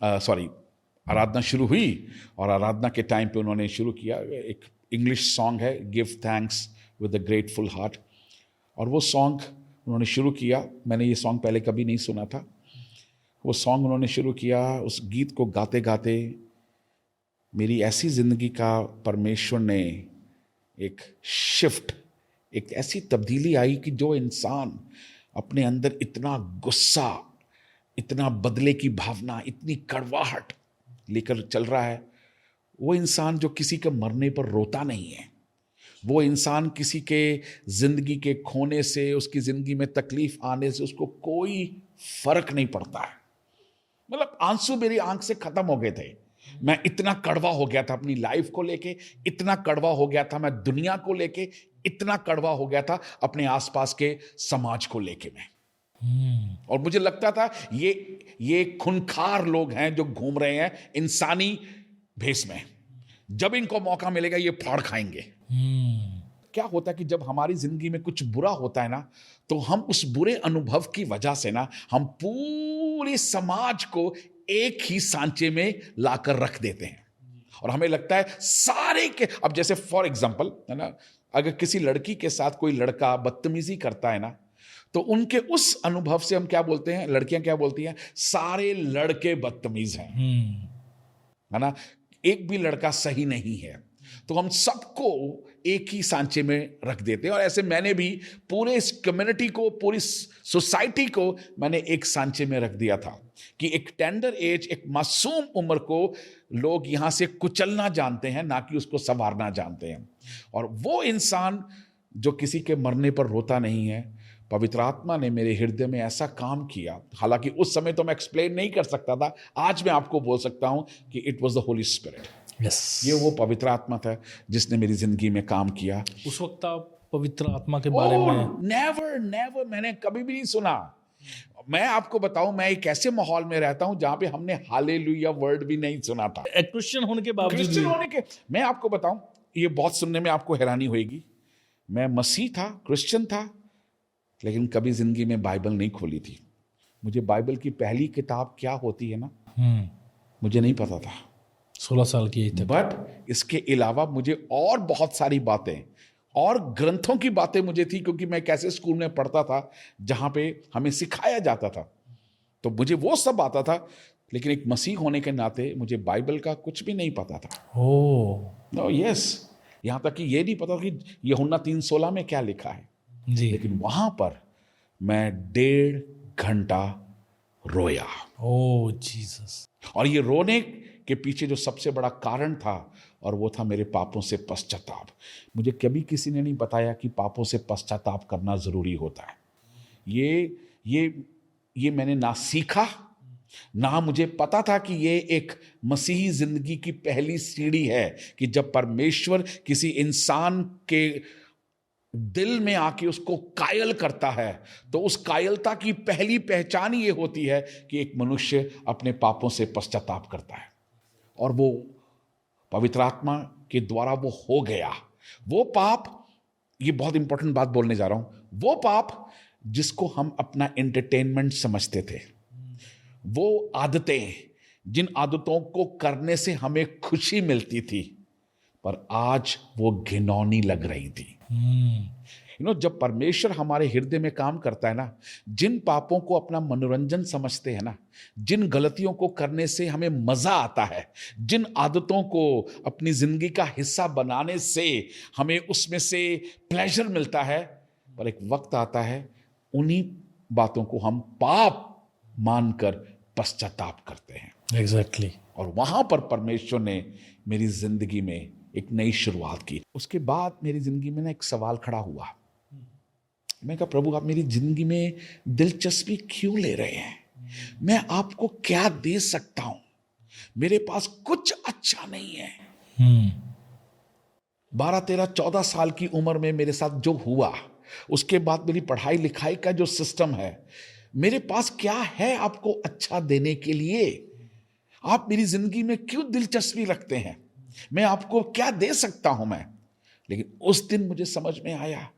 आराधना शुरू हुई और आराधना के टाइम पे उन्होंने शुरू किया। एक इंग्लिश सॉन्ग है, give thanks with a grateful heart, और वो सॉन्ग उन्होंने शुरू किया। मैंने ये सॉन्ग पहले कभी नहीं सुना था। वो सॉन्ग उन्होंने शुरू किया। उस गीत को गाते गाते मेरी ऐसी ज़िंदगी का परमेश्वर ने एक शिफ्ट, एक ऐसी तब्दीली आई कि जो इंसान अपने अंदर इतना गुस्सा, इतना बदले की भावना, इतनी कड़वाहट लेकर चल रहा है, वो इंसान जो किसी के मरने पर रोता नहीं है, वो इंसान किसी के ज़िंदगी के खोने से, उसकी ज़िंदगी में तकलीफ आने से उसको कोई फर्क नहीं पड़ता है। मतलब आंसू मेरी आंख से खत्म हो गए थे। मैं इतना कड़वा हो गया था अपनी लाइफ को लेके, इतना कड़वा हो गया था मैं दुनिया को लेके, इतना कड़वा हो गया था अपने आसपास के समाज को लेके मैं। और मुझे लगता था ये खूंखार लोग हैं जो घूम रहे हैं इंसानी भेष में, जब इनको मौका मिलेगा ये फाड़ खाएंगे। क्या होता है कि जब हमारी जिंदगी में कुछ बुरा होता है ना, तो हम उस बुरे अनुभव की वजह से ना हम पूरे समाज को एक ही सांचे में लाकर रख देते हैं और हमें लगता है सारे के। अब जैसे फॉर एग्जांपल है ना, अगर किसी लड़की के साथ कोई लड़का बदतमीजी करता है ना, तो उनके उस अनुभव से हम क्या बोलते हैं, लड़कियां क्या बोलती हैं, सारे लड़के बदतमीज हैं, है ना, एक भी लड़का सही नहीं है। तो हम सबको एक ही सांचे में रख देते हैं। और ऐसे मैंने भी पूरे इस कम्युनिटी को, पूरी सोसाइटी को मैंने एक सांचे में रख दिया था कि एक टेंडर एज, एक मासूम उम्र को लोग यहां से कुचलना जानते हैं, ना कि उसको संवारना जानते हैं। और वो इंसान जो किसी के मरने पर रोता नहीं है, पवित्र आत्मा ने मेरे हृदय में ऐसा काम किया। हालांकि उस समय तो मैं एक्सप्लेन नहीं कर सकता था, आज मैं आपको बोल सकता हूं कि it was the Holi spirit. Yes. ये वो पवित्र आत्मा था जिसने मेरी जिंदगी में काम किया। उस वक्त आप पवित्र आत्मा के बारे में नेवर मैंने कभी भी नहीं सुना। मैं आपको बताऊं, मैं एक ऐसे माहौल में रहता हूं जहां पे हमने हालेलुया वर्ड भी नहीं सुना था। क्रिश्चियन होने के बावजूद क्रिश्चियन होने के, मैं आपको बताऊं, ये बहुत सुनने में आपको हैरानी होगी, मैं मसीह था, क्रिश्चियन था, लेकिन कभी जिंदगी में बाइबल नहीं खोली थी। मुझे बाइबल की पहली किताब क्या होती है ना, मुझे नहीं पता था। 16 साल की एज तक। बट इसके अलावा मुझे और बहुत सारी बातें और ग्रंथों की बातें मुझे थी, क्योंकि मैं कैसे स्कूल में पढ़ता था जहां पे हमें सिखाया जाता था, तो मुझे वो सब आता था। लेकिन एक मसीह होने के नाते मुझे बाइबल का कुछ भी नहीं पता था। ओह नो, यस, यहाँ तक कि ये नहीं पता कि यूहन्ना 3:16 में क्या लिखा है, जी। लेकिन वहाँ पर मैं 1.5 घंटा रोया। ओ जीसस। और ये रोने के पीछे जो सबसे बड़ा कारण था, और वो था मेरे पापों से पश्चाताप। मुझे कभी किसी ने नहीं बताया कि पापों से पश्चाताप करना ज़रूरी होता है। ये मैंने ना सीखा, ना मुझे पता था कि ये एक मसीही ज़िंदगी की पहली सीढ़ी है कि जब परमेश्वर किसी इंसान के दिल में आके उसको कायल करता है, तो उस कायलता की पहली पहचान ये होती है कि एक मनुष्य अपने पापों से पश्चाताप करता है, और वो पवित्र आत्मा के द्वारा वो हो गया। वो पाप, ये बहुत इंपॉर्टेंट बात बोलने जा रहा हूं, वो पाप जिसको हम अपना एंटरटेनमेंट समझते थे, वो आदतें जिन आदतों को करने से हमें खुशी मिलती थी, पर आज वो घिनौनी लग रही थी। जब परमेश्वर हमारे हृदय में काम करता है ना, जिन पापों को अपना मनोरंजन समझते हैं ना, जिन गलतियों को करने से हमें मजा आता है, जिन आदतों को अपनी जिंदगी का हिस्सा बनाने से हमें उसमें से प्लेजर मिलता है, पर एक वक्त आता है उन्हीं बातों को हम पाप मानकर पश्चाताप करते हैं। एग्जैक्टली। और वहां पर परमेश्वर ने मेरी जिंदगी में एक नई शुरुआत की। उसके बाद मेरी जिंदगी में ना एक सवाल खड़ा हुआ। मैं कहा, प्रभु आप मेरी जिंदगी में दिलचस्पी क्यों ले रहे हैं? मैं आपको क्या दे सकता हूं? मेरे पास कुछ अच्छा नहीं है। 12, 13, 14 साल की उम्र में मेरे साथ जो हुआ, उसके बाद मेरी पढ़ाई लिखाई का जो सिस्टम है, मेरे पास क्या है आपको अच्छा देने के लिए? आप मेरी जिंदगी में क्यों दिलचस्पी रखते हैं? मैं आपको क्या दे सकता हूं मैं? लेकिन उस दिन मुझे समझ में आया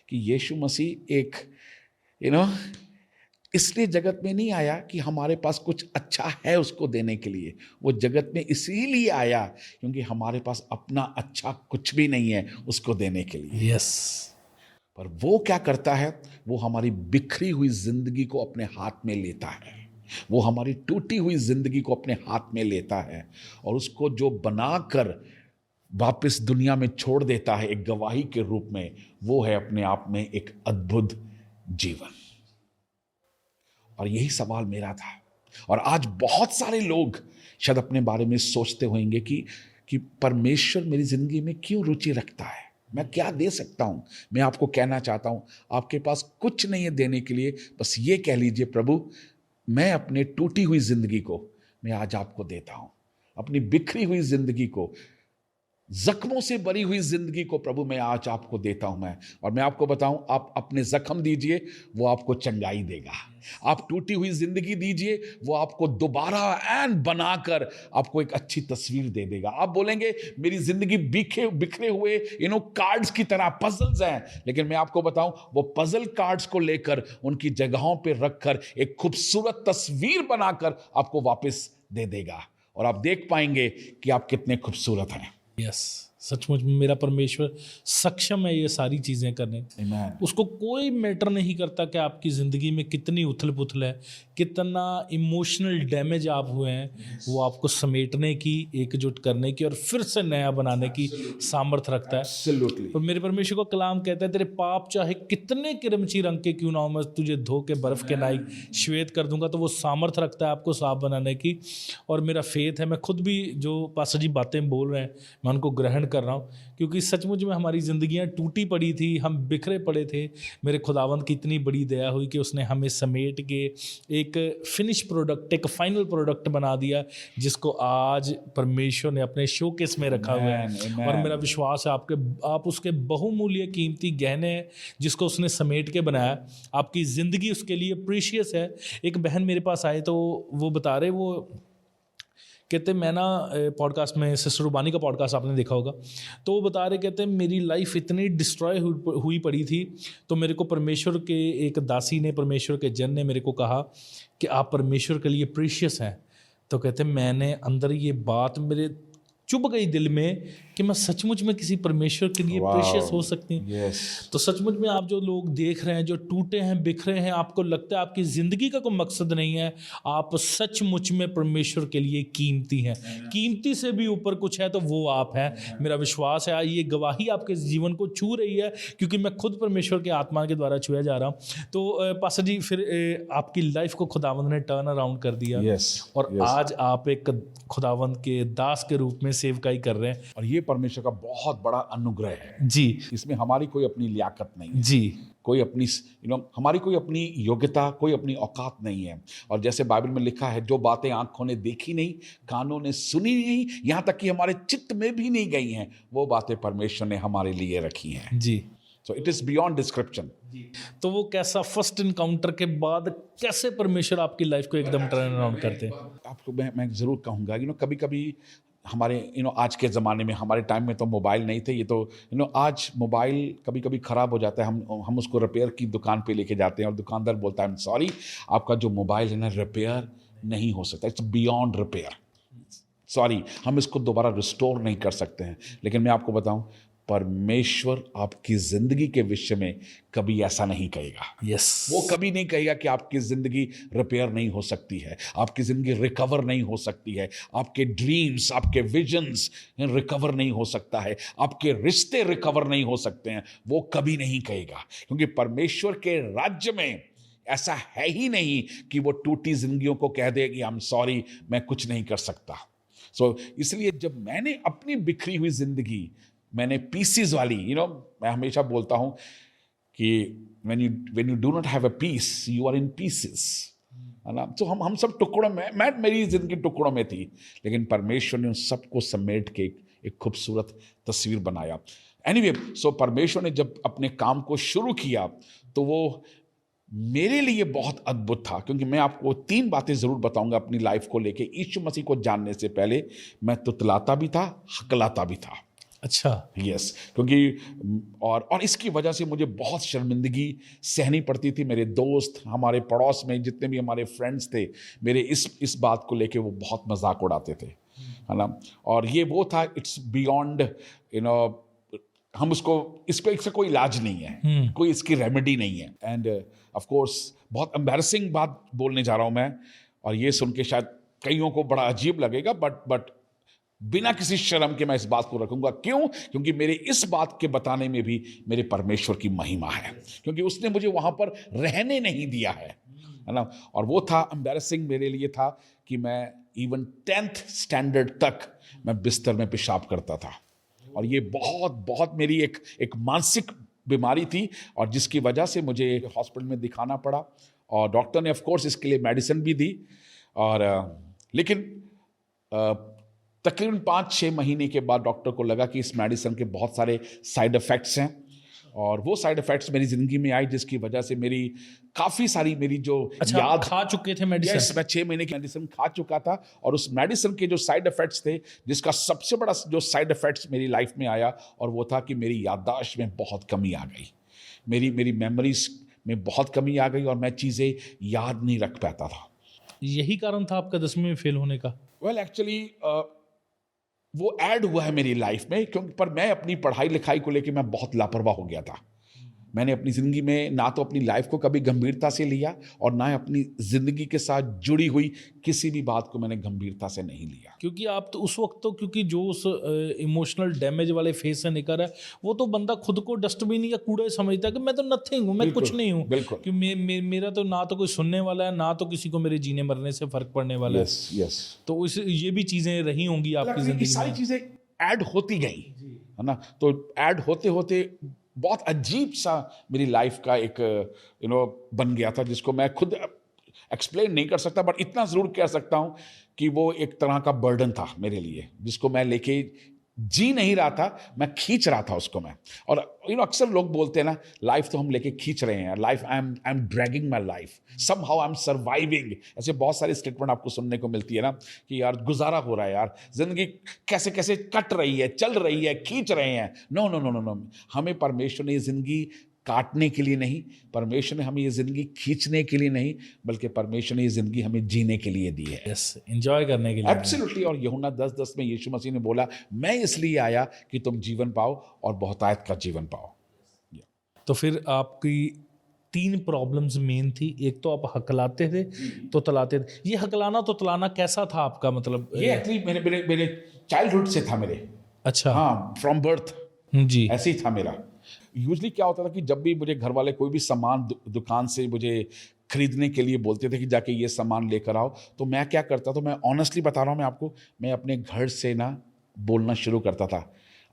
कि यीशु मसीह एक इसलिए जगत में नहीं आया कि हमारे पास कुछ अच्छा है उसको देने के लिए। वो जगत में इसीलिए आया क्योंकि हमारे पास अपना अच्छा कुछ भी नहीं है उसको देने के लिए। यस। पर वो क्या करता है, वो हमारी बिखरी हुई जिंदगी को अपने हाथ में लेता है, वो हमारी टूटी हुई जिंदगी को अपने हाथ में लेता है, और उसको जो बनाकर वापस दुनिया में छोड़ देता है एक गवाही के रूप में, वो है अपने आप में एक अद्भुत जीवन। और यही सवाल मेरा था। और आज बहुत सारे लोग शायद अपने बारे में सोचते होंगे कि परमेश्वर मेरी जिंदगी में क्यों रुचि रखता है, मैं क्या दे सकता हूं? मैं आपको कहना चाहता हूं, आपके पास कुछ नहीं है देने के लिए, बस ये कह लीजिए, प्रभु मैं अपने टूटी हुई जिंदगी को मैं आज आपको देता हूं, अपनी बिखरी हुई जिंदगी को, जख्मों से भरी हुई जिंदगी को प्रभु मैं आज आपको देता हूं मैं। और मैं आपको बताऊं, आप अपने जख्म दीजिए, वो आपको चंगाई देगा। आप टूटी हुई जिंदगी दीजिए, वो आपको दोबारा एंड बनाकर आपको एक अच्छी तस्वीर दे देगा। आप बोलेंगे मेरी जिंदगी बिखरे हुए कार्ड्स की तरह पजल्स हैं, लेकिन मैं आपको बताऊं, वो पजल कार्ड्स को लेकर उनकी जगहों पे रखकर एक खूबसूरत तस्वीर बनाकर आपको वापस दे देगा, और आप देख पाएंगे कि आप कितने खूबसूरत हैं। यस, सचमुच में मेरा परमेश्वर सक्षम है ये सारी चीज़ें करने। Amen. उसको कोई मैटर नहीं करता कि आपकी ज़िंदगी में कितनी उथल पुथल है, कितना इमोशनल डैमेज आप हुए हैं, वो आपको समेटने की, एकजुट करने की और फिर से नया बनाने की सामर्थ्य रखता है। Absolutely. और मेरे परमेश्वर का कलाम कहता है, तेरे पाप चाहे कितने किरमची रंग के क्यों ना हो, मैं तुझे धो के बर्फ़ के नाई श्वेत कर दूंगा। तो वो सामर्थ्य रखता है आपको साफ बनाने की। और मेरा फेथ है, मैं खुद भी जो पास्टर जी बातें बोल रहे हैं मैं उनको ग्रहण कर रहा हूँ, क्योंकि सचमुच में हमारी ज़िंदगियाँ टूटी पड़ी थी, हम बिखरे पड़े थे। मेरे खुदावंद की इतनी बड़ी दया हुई कि उसने हमें समेट के एक फिनिश प्रोडक्ट, एक फाइनल प्रोडक्ट बना दिया, जिसको आज परमेश्वर ने अपने शोकेस में रखा हुआ है। Amen. और मेरा विश्वास है आप उसके बहुमूल्य कीमती गहने हैं जिसको उसने समेट के बनाया। आपकी ज़िंदगी उसके लिए प्रीशियस है। एक बहन मेरे पास आए तो वो बता रहे, वो कहते मैं ना पॉडकास्ट में सिस्टर रुबानी का पॉडकास्ट आपने देखा होगा, तो वो बता रहे, कहते मेरी लाइफ इतनी डिस्ट्रॉय हुई पड़ी थी, तो मेरे को परमेश्वर के एक दासी ने, परमेश्वर के जन ने मेरे को कहा कि आप परमेश्वर के लिए प्रीशियस हैं। तो कहते मैंने अंदर ये बात मेरे चुभ गई दिल में कि मैं सचमुच में किसी परमेश्वर के लिए प्रेशियस हो सकती हूँ। यस, तो सचमुच में आप जो लोग देख रहे हैं, जो टूटे हैं, बिखरे हैं, आपको लगता है आपकी ज़िंदगी का कोई मकसद नहीं है, आप सचमुच में परमेश्वर के लिए कीमती हैं। कीमती से भी ऊपर कुछ है तो वो आप हैं। मेरा विश्वास है ये गवाही आपके जीवन को छू रही है, क्योंकि मैं खुद परमेश्वर के आत्मा के द्वारा छुआ जा रहा हूँ। तो पास्टर जी, फिर आपकी लाइफ को खुदावंद ने टर्न अराउंड कर दिया, और आज आप एक खुदावंद के दास के रूप में सेवकाई कर रहे हैं। और ये परमेश्वर का बहुत बड़ा अनुग्रह है जी, इसमें हमारी कोई अपनी लियाकत नहीं है, जी, कोई अपनी हमारी कोई अपनी योग्यता, कोई अपनी औकात नहीं है। और जैसे बाइबल में लिखा है, जो बातें आंखों ने देखी नहीं, कानों ने सुनी नहीं, यहाँ तक कि हमारे चित्त में भी नहीं गई हैं, वो बातें परमेश्वर ने हमारे लिए रखी हैं। जी। So it is beyond description. तो वो कैसा फर्स्ट इनकाउंटर के बाद कैसे परमेश्वर आपकी लाइफ को एकदम टर्न अराउंड करते हैं? आपको मैं ज़रूर कहूँगा, कभी कभी हमारे आज के ज़माने में, हमारे टाइम में तो मोबाइल नहीं थे, ये तो आज मोबाइल कभी कभी ख़राब हो जाता है, हम उसको रिपेयर की दुकान पे लेके जाते हैं और दुकानदार बोलता है, सॉरी, आपका जो मोबाइल है ना, रिपेयर नहीं हो सकता, इट्स बियॉन्ड रिपेयर, सॉरी, हम इसको दोबारा रिस्टोर नहीं कर सकते हैं। लेकिन मैं आपको बताऊं, परमेश्वर आपकी ज़िंदगी के विषय में कभी ऐसा नहीं कहेगा। यस, वो कभी नहीं कहेगा कि आपकी ज़िंदगी रिपेयर नहीं हो सकती है, आपकी ज़िंदगी रिकवर नहीं हो सकती है, आपके ड्रीम्स, आपके विजन्स रिकवर नहीं हो सकता है, आपके रिश्ते रिकवर नहीं हो सकते हैं। वो कभी नहीं कहेगा, क्योंकि परमेश्वर के राज्य में ऐसा है ही नहीं कि वो टूटी जिंदगियों को कह दे कि आई एम सॉरी, मैं कुछ नहीं कर सकता। इसलिए जब मैंने अपनी बिखरी हुई जिंदगी, मैंने पीसेस वाली, मैं हमेशा बोलता हूं कि when you do not have a piece, you are in pieces, है ना। तो हम सब टुकड़ों में, मेरी जिंदगी टुकड़ों में थी, लेकिन परमेश्वर ने उन सबको समेट के एक खूबसूरत तस्वीर बनाया। एनीवे, परमेश्वर ने जब अपने काम को शुरू किया तो वो मेरे लिए बहुत अद्भुत था, क्योंकि मैं आपको 3 बातें जरूर बताऊंगा अपनी लाइफ को लेके। यीशु मसीह को जानने से पहले मैं तुतलाता भी था, हकलाता भी था। अच्छा, यस, क्योंकि और इसकी वजह से मुझे बहुत शर्मिंदगी सहनी पड़ती थी। मेरे दोस्त, हमारे पड़ोस में जितने भी हमारे फ्रेंड्स थे, मेरे इस बात को लेके वो बहुत मजाक उड़ाते थे, है ना। और ये वो था, इट्स बियॉन्ड, हम इससे कोई इलाज नहीं है, कोई इसकी रेमेडी नहीं है। एंड ऑफ कोर्स बहुत एम्बैरसिंग बात बोलने जा रहा हूं मैं, और ये सुन के शायद कईयों को बड़ा अजीब लगेगा, बट बिना किसी शर्म के मैं इस बात को रखूंगा। क्यों? क्योंकि मेरे इस बात के बताने में भी मेरे परमेश्वर की महिमा है, क्योंकि उसने मुझे वहां पर रहने नहीं दिया है ना। और वो था एम्बैरसिंग मेरे लिए था कि मैं इवन 10th स्टैंडर्ड तक मैं बिस्तर में पेशाब करता था, और ये बहुत मेरी एक मानसिक बीमारी थी, और जिसकी वजह से मुझे हॉस्पिटल में दिखाना पड़ा, और डॉक्टर ने ऑफ कोर्स इसके लिए मेडिसिन भी दी। और लेकिन तकरीबन 5-6 महीने के बाद डॉक्टर को लगा कि इस मेडिसिन के बहुत सारे साइड इफ़ेक्ट्स हैं, और वो साइड इफ़ेक्ट्स मेरी ज़िंदगी में आई, जिसकी वजह से मेरी काफ़ी सारी मेरी जो याद, खा चुके थे मेडिसिन? मैं 6 महीने की मेडिसिन खा चुका था, और उस मेडिसिन के जो साइड इफ़ेक्ट्स थे, जिसका सबसे बड़ा जो साइड इफ़ेक्ट्स मेरी लाइफ में आया, और वो था कि मेरी याददाश्त में बहुत कमी आ गई, मेरी मेमोरीज में बहुत कमी आ गई, और मैं चीज़ें याद नहीं रख पाता था। यही कारण था आपका 10वीं में फेल होने का? वेल, एक्चुअली वो ऐड हुआ है मेरी लाइफ में, क्योंकि पर मैं अपनी पढ़ाई लिखाई को लेकर मैं बहुत लापरवाह हो गया था। मैंने अपनी ज़िंदगी में ना तो अपनी लाइफ को कभी गंभीरता से लिया, और ना अपनी ज़िंदगी के साथ जुड़ी हुई किसी भी बात को मैंने गंभीरता से नहीं लिया। क्योंकि आप तो उस वक्त, तो क्योंकि जो उस इमोशनल डैमेज वाले फेज से निकल रहा है, वो तो बंदा खुद को डस्टबिन या कूड़ा समझता है कि मैं तो नथिंग हूँ, मैं कुछ नहीं हूँ, बिल्कुल, कि मेरा तो ना तो कोई सुनने वाला है, ना तो किसी को मेरे जीने मरने से फर्क पड़ने वाला है। यस। तो ये भी चीज़ें रही होंगी आपकी ज़िंदगी में? सारी चीज़ें ऐड होती गई, है ना। तो ऐड होते होते बहुत अजीब सा मेरी लाइफ का एक बन गया था, जिसको मैं खुद एक्सप्लेन नहीं कर सकता, बट इतना ज़रूर कह सकता हूँ कि वो एक तरह का बर्डन था मेरे लिए, जिसको मैं लेके जी नहीं रहा था, मैं खींच रहा था उसको मैं। और अक्सर लोग बोलते हैं ना, लाइफ तो हम लेके खींच रहे हैं, life I am dragging my life, somehow I am surviving. ऐसे बहुत सारे स्टेटमेंट आपको सुनने को मिलती है ना, कि यार गुजारा हो रहा है, यार जिंदगी कैसे कैसे कट रही है, चल रही है, खींच रहे हैं। No no no no no, हमें परमेश्वर ने जिंदगी काटने के लिए नहीं, परमेश्वर ने हमें ये ज़िंदगी खींचने के लिए नहीं, बल्कि परमेश्वर ने ये ज़िंदगी हमें जीने के लिए दी है। यस, एंजॉय करने के लिए। एब्सोल्युटली। और यूहन्ना 10:10 में यीशु मसीह ने बोला, मैं इसलिए आया कि तुम जीवन पाओ और बहुतायत का जीवन पाओ। तो फिर आपकी 3 प्रॉब्लम्स मेन थी। एक तो आप हकलाते थे तो तलाते थे। ये हकलाना तो तलाना कैसा था आपका, मतलब? ये एक्चुअली मेरे मेरे मेरे चाइल्डहुड से था मेरे। अच्छा। हाँ, फ्रॉम बर्थ जी। ऐसे ही था मेरा। यूजली क्या होता था कि जब भी मुझे घर वाले कोई भी सामान दुकान से मुझे खरीदने के लिए बोलते थे कि जाके ये सामान लेकर आओ, तो मैं क्या करता था, मैं ऑनेस्टली बता रहा हूँ मैं आपको, मैं अपने घर से ना बोलना शुरू करता था,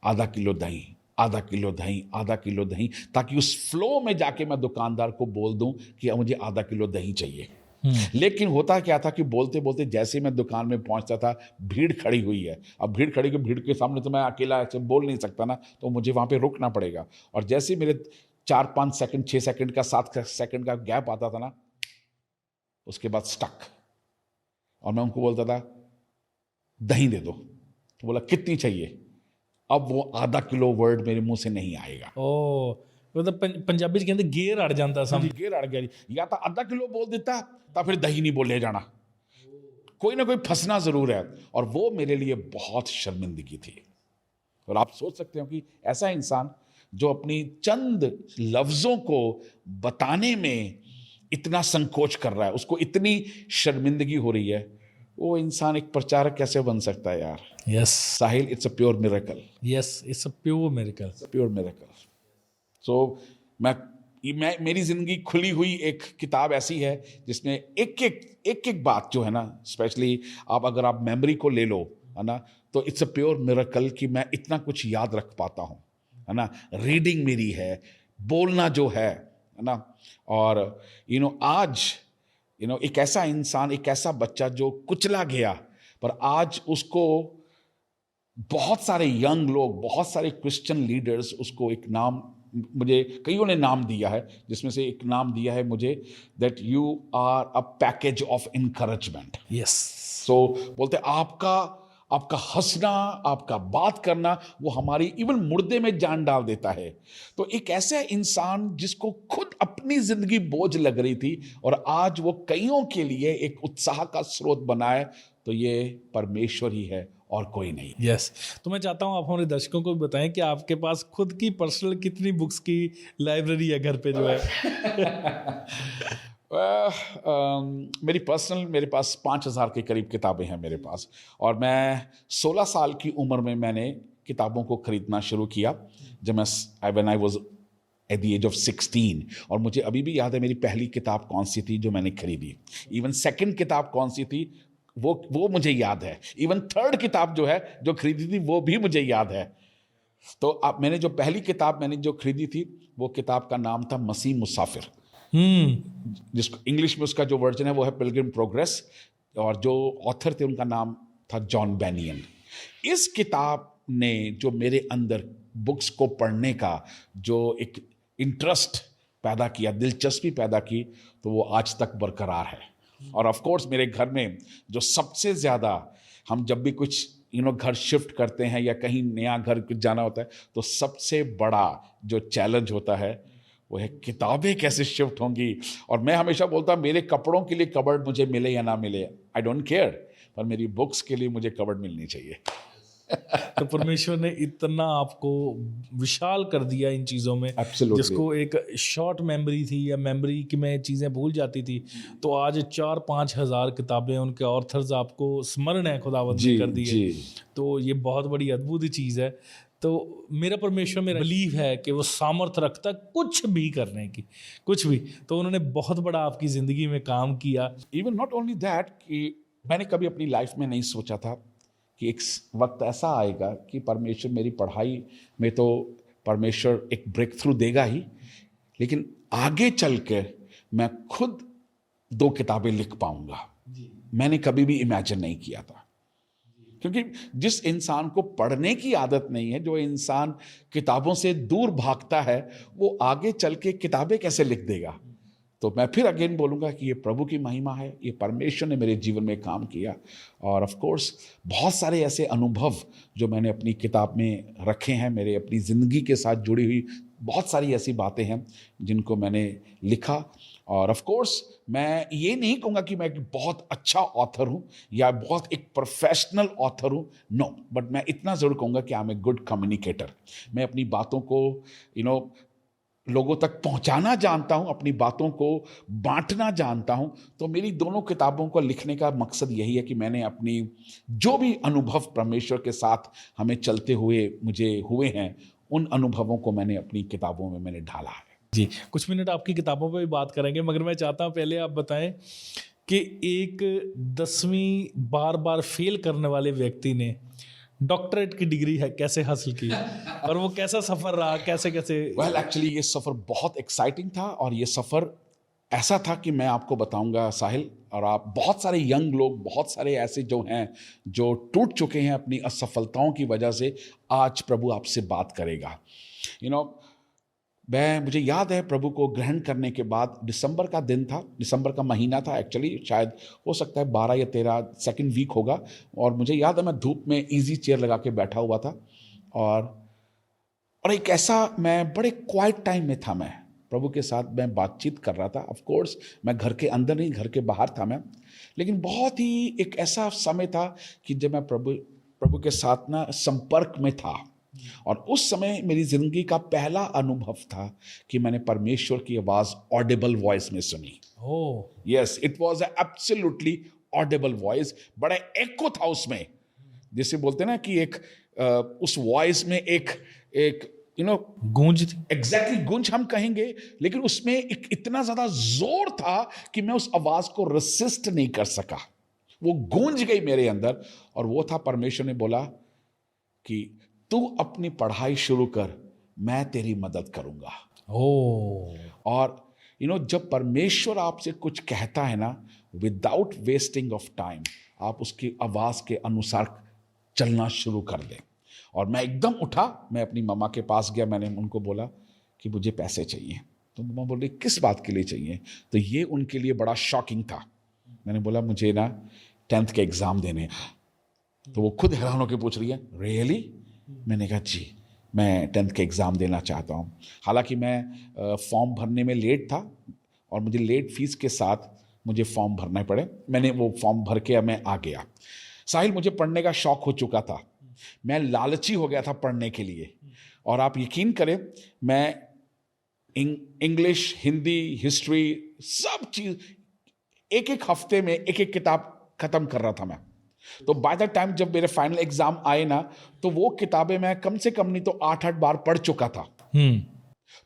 आधा किलो दही, आधा किलो दही, आधा किलो दही, ताकि उस फ्लो में जाके मैं दुकानदार को बोल दूं कि मुझे आधा किलो दही चाहिए। लेकिन होता क्या था कि बोलते बोलते जैसे ही मैं दुकान में पहुंचता था, भीड़ खड़ी हुई है। अब भीड़ के सामने तो मैं अकेला ऐसे बोल नहीं सकता ना, तो मुझे वहां पे रुकना पड़ेगा। और जैसे ही मेरे 4-5 सेकंड, 6 सेकंड का, 7 सेकंड का गैप आता था ना, उसके बाद स्टक। और मैं उनको बोलता था दही दे दो, तो बोला कितनी चाहिए। अब वो आधा किलो वर्ड मेरे मुंह से नहीं आएगा। ओ, मतलब पंजाबी च कहते गेर अड़ जाता सा। गेर अड़ गया। या तो आधा किलो बोल देता, तो फिर दही नहीं बोले जाना, कोई ना कोई फंसना जरूर है। और वो मेरे लिए बहुत शर्मिंदगी थी। और आप सोच सकते हो कि ऐसा इंसान जो अपनी चंद लफ्जों को बताने में इतना संकोच कर रहा है, उसको इतनी शर्मिंदगी हो रही है, वो इंसान एक प्रचारक कैसे बन सकता है यार? Yes Sahil, it's a pure miracle. Yes, it's a pure miracle. Pure miracle. So मेरी जिंदगी खुली हुई एक किताब ऐसी है जिसमें एक बात जो है ना, स्पेशली अगर आप मेमोरी को ले लो, है ना, तो इट्स अ प्योर मिरेकल कि मैं इतना कुछ याद रख पाता हूँ, है ना। रीडिंग मेरी है, बोलना जो है ना। और आज एक ऐसा इंसान, एक ऐसा बच्चा जो कुचला गया, पर आज उसको बहुत सारे यंग लोग, बहुत सारे क्रिश्चियन लीडर्स उसको एक नाम, मुझे कईयों ने नाम दिया है, जिसमें से एक नाम दिया है मुझे, that you are a package of encouragement. Yes. So बोलते आपका हंसना, आपका बात करना, वो हमारी इवन मुर्दे में जान डाल देता है। तो एक ऐसा इंसान जिसको खुद अपनी जिंदगी बोझ लग रही थी और आज वो कईयों के लिए एक उत्साह का स्रोत बना है, तो ये परमेश्वर ही है और कोई नहीं। यस। तो मैं चाहता हूँ आप हमारे दर्शकों को भी बताएं कि आपके पास खुद की पर्सनल कितनी बुक्स की लाइब्रेरी है घर पे जो है? मेरे पास 5,000 के करीब किताबें हैं मेरे पास। और मैं 16 साल की उम्र में मैंने किताबों को खरीदना शुरू किया, जब when I was at the age of 16। और मुझे अभी भी याद है मेरी पहली किताब कौन सी थी जो मैंने खरीदी। इवन सेकंड किताब कौन सी थी वो मुझे याद है। इवन थर्ड किताब जो है जो खरीदी थी वो भी मुझे याद है। तो अब मैंने जो पहली किताब मैंने जो खरीदी थी, वो किताब का नाम था मसीह मुसाफिर। जिसको इंग्लिश में उसका जो वर्जन है वो है पिलग्रिम प्रोग्रेस, और जो ऑथर थे उनका नाम था जॉन बेनियन। इस किताब ने जो मेरे अंदर बुक्स को पढ़ने का जो एक इंटरेस्ट पैदा किया, दिलचस्पी पैदा की, तो वो आज तक बरकरार है। और ऑफ कोर्स मेरे घर में जो सबसे ज़्यादा, हम जब भी कुछ घर शिफ्ट करते हैं या कहीं नया घर कुछ जाना होता है, तो सबसे बड़ा जो चैलेंज होता है वो है किताबें कैसे शिफ्ट होंगी। और मैं हमेशा बोलता हूँ मेरे कपड़ों के लिए कबर्ड मुझे मिले या ना मिले, आई डोंट केयर, पर मेरी बुक्स के लिए मुझे कबर्ड मिलनी चाहिए। तो परमेश्वर ने इतना आपको विशाल कर दिया इन चीज़ों में। Absolutely. जिसको एक शॉर्ट मेमोरी थी या मेमोरी की में चीज़ें भूल जाती थी, तो आज 4-5 हज़ार किताबें, उनके ऑथर्स आपको स्मरण है खुदावंद ने कर दी है। तो ये बहुत बड़ी अद्भुत चीज़ है। तो मेरा परमेश्वर, मेरा बिलीव है कि वो सामर्थ रखता कुछ भी करने की, कुछ भी। तो उन्होंने बहुत बड़ा आपकी ज़िंदगी में काम किया। इवन नॉट ओनली दैट, कि मैंने कभी अपनी लाइफ में नहीं सोचा था कि एक वक्त ऐसा आएगा कि परमेश्वर मेरी पढ़ाई में तो परमेश्वर एक ब्रेक थ्रू देगा ही, लेकिन आगे चल के मैं खुद 2 किताबें लिख पाऊंगा। मैंने कभी भी इमेजिन नहीं किया था, क्योंकि जिस इंसान को पढ़ने की आदत नहीं है, जो इंसान किताबों से दूर भागता है, वो आगे चल के किताबें कैसे लिख देगा। तो मैं फिर अगेन बोलूँगा कि ये प्रभु की महिमा है, ये परमेश्वर ने मेरे जीवन में काम किया। और ऑफ कोर्स बहुत सारे ऐसे अनुभव जो मैंने अपनी किताब में रखे हैं, मेरे अपनी ज़िंदगी के साथ जुड़ी हुई बहुत सारी ऐसी बातें हैं जिनको मैंने लिखा। और ऑफ कोर्स मैं ये नहीं कहूँगा कि मैं एक बहुत अच्छा ऑथर हूँ या बहुत एक प्रोफेशनल ऑथर हूँ, नो, बट मैं इतना ज़रूर कहूँगा कि I am a good communicator. मैं अपनी बातों को लोगों तक पहुंचाना जानता हूं, अपनी बातों को बांटना जानता हूं। तो मेरी दोनों किताबों को लिखने का मकसद यही है कि मैंने अपनी जो भी अनुभव परमेश्वर के साथ हमें चलते हुए मुझे हुए हैं, उन अनुभवों को मैंने अपनी किताबों में मैंने ढाला है। जी, कुछ मिनट आपकी किताबों पे भी बात करेंगे, मगर मैं चाहता हूँ पहले आप बताएं कि एक 10वीं बार बार फेल करने वाले व्यक्ति ने डॉक्टरेट की डिग्री है कैसे हासिल की और वो कैसा सफ़र रहा, कैसे कैसे? वेल एक्चुअली ये सफ़र बहुत एक्साइटिंग था और ये सफ़र ऐसा था कि मैं आपको बताऊंगा साहिल, और आप बहुत सारे यंग लोग, बहुत सारे ऐसे जो हैं जो टूट चुके हैं अपनी असफलताओं की वजह से, आज प्रभु आपसे बात करेगा। मुझे याद है प्रभु को ग्रहण करने के बाद दिसंबर का दिन था, दिसंबर का महीना था एक्चुअली, शायद हो सकता है 12 या 13 सेकंड वीक होगा। और मुझे याद है मैं धूप में इजी चेयर लगा के बैठा हुआ था और एक ऐसा, मैं बड़े क्वाइट टाइम में था, मैं प्रभु के साथ मैं बातचीत कर रहा था। ऑफ कोर्स मैं घर के अंदर नहीं, घर के बाहर था मैं, लेकिन बहुत ही एक ऐसा समय था कि जब मैं प्रभु के साथ ना संपर्क में था। और उस समय मेरी जिंदगी का पहला अनुभव था कि मैंने परमेश्वर की आवाज ऑडिबल वॉइस में सुनी। Yes, it was absolutely Audible voice. बड़ा एको था उसमें, जिसे बोलते हैं ना कि एक उस वॉइस में एक गूंज थी। एग्जैक्टली गूंज हम कहेंगे, लेकिन उसमें एक इतना ज्यादा जोर था कि मैं उस आवाज को रेसिस्ट नहीं कर सका। वो गूंज गई मेरे अंदर, और वो था, परमेश्वर ने बोला कि तू अपनी पढ़ाई शुरू कर, मैं तेरी मदद करूंगा। और जब परमेश्वर आपसे कुछ कहता है ना, विदाउट वेस्टिंग ऑफ टाइम, आप उसकी आवाज के अनुसार चलना शुरू कर दें। और मैं एकदम उठा, मैं अपनी मम्मा के पास गया, मैंने उनको बोला कि मुझे पैसे चाहिए। तो मम्मा बोल रही किस बात के लिए चाहिए? तो ये उनके लिए बड़ा शॉकिंग था। मैंने बोला मुझे ना 10th के एग्जाम देने। तो वो खुद हैरान होकर पूछ रही है, रियली? मैंने कहा जी, मैं 10th के एग्ज़ाम देना चाहता हूँ। हालांकि मैं फॉर्म भरने में लेट था और मुझे लेट फीस के साथ मुझे फॉर्म भरना पड़े। मैंने वो फॉर्म भर के मैं आ गया। साहिल, मुझे पढ़ने का शौक हो चुका था, मैं लालची हो गया था पढ़ने के लिए। और आप यकीन करें, मैं इंग्लिश, हिंदी, हिस्ट्री, सब चीज़ एक एक हफ्ते में एक एक किताब ख़त्म कर रहा था मैं। तो बाय द टाइम जब मेरे फाइनल एग्जाम आए ना, तो वो किताबें मैं कम से कम नहीं तो 8-8 बार पढ़ चुका था।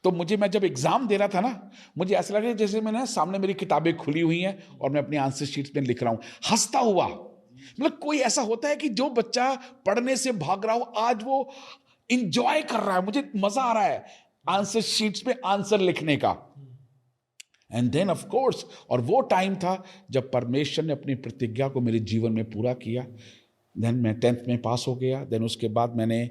तो मैं जब एग्जाम दे रहा था ना, मुझे ऐसा लग रहा है जैसे मैंने सामने मेरी किताबें खुली हुई हैं और मैं अपनी आंसर शीट्स में लिख रहा हूं, हंसता हुआ। मतलब कोई ऐसा होता है कि जो बच्चा पढ़ने से भाग रहा हो, आज वो इंजॉय कर रहा है, मुझे मजा आ रहा है आंसर शीट्स में आंसर लिखने का। एंड देन ऑफ कोर्स, और वो टाइम था जब परमेश्वर ने अपनी प्रतिज्ञा को मेरे जीवन में पूरा किया। देन मैं 10th में पास हो गया। देन उसके बाद मैंने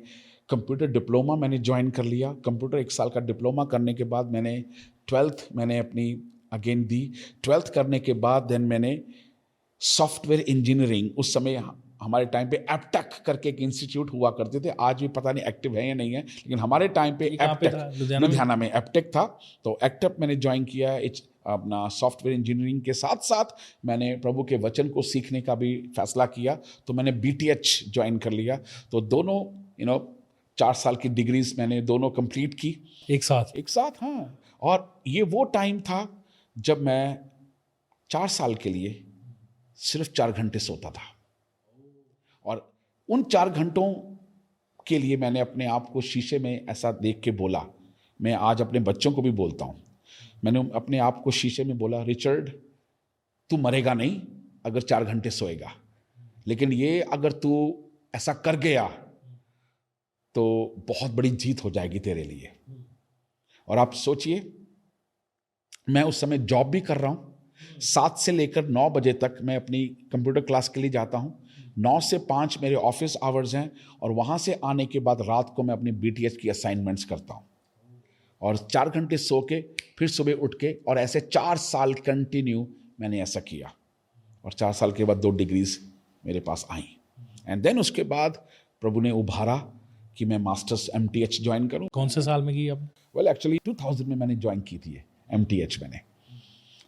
कंप्यूटर डिप्लोमा मैंने ज्वाइन कर लिया। कंप्यूटर 1 साल का डिप्लोमा करने के बाद मैंने 12th मैंने अपनी अगेन दी। 12th करने के बाद देन मैंने सॉफ्टवेयर इंजीनियरिंग, उस समय हमारे टाइम पे एप्टेक करके एक इंस्टीट्यूट हुआ करते थे, आज भी पता नहीं एक्टिव है या नहीं है, लेकिन हमारे टाइम पे एप्टेक, लुधियाना में एप्टेक था। तो एप्टेक मैंने ज्वाइन किया अपना सॉफ्टवेयर इंजीनियरिंग के साथ साथ मैंने प्रभु के वचन को सीखने का भी फैसला किया, तो मैंने BTH ज्वाइन कर लिया। तो दोनों 4 साल की डिग्रीज मैंने दोनों कंप्लीट की एक साथ। हाँ, और ये वो टाइम था जब मैं 4 साल के लिए सिर्फ 4 घंटे सोता था, और उन 4 घंटों के लिए मैंने अपने आप को शीशे में ऐसा देख के बोला, मैं आज अपने बच्चों को भी बोलता हूँ, मैंने अपने आप को शीशे में बोला, रिचर्ड तू मरेगा नहीं अगर 4 घंटे सोएगा, लेकिन ये अगर तू ऐसा कर गया तो बहुत बड़ी जीत हो जाएगी तेरे लिए। और आप सोचिए, मैं उस समय जॉब भी कर रहा हूँ, 7 से लेकर 9 बजे तक मैं अपनी कंप्यूटर क्लास के लिए जाता हूँ, 9 से 5 मेरे ऑफिस आवर्स हैं, और वहाँ से आने के बाद रात को मैं अपनी BTH की असाइनमेंट्स करता हूँ, और 4 घंटे सो के फिर सुबह उठ के, और ऐसे 4 साल कंटिन्यू मैंने ऐसा किया, और 4 साल के बाद 2 डिग्रीज मेरे पास आई। एंड देन उसके बाद प्रभु ने उभारा कि मैं मास्टर्स MTH ज्वाइन करूं। कौन से साल में की आपने? वेल एक्चुअली 2000 में मैंने ज्वाइन की थी MTH मैंने,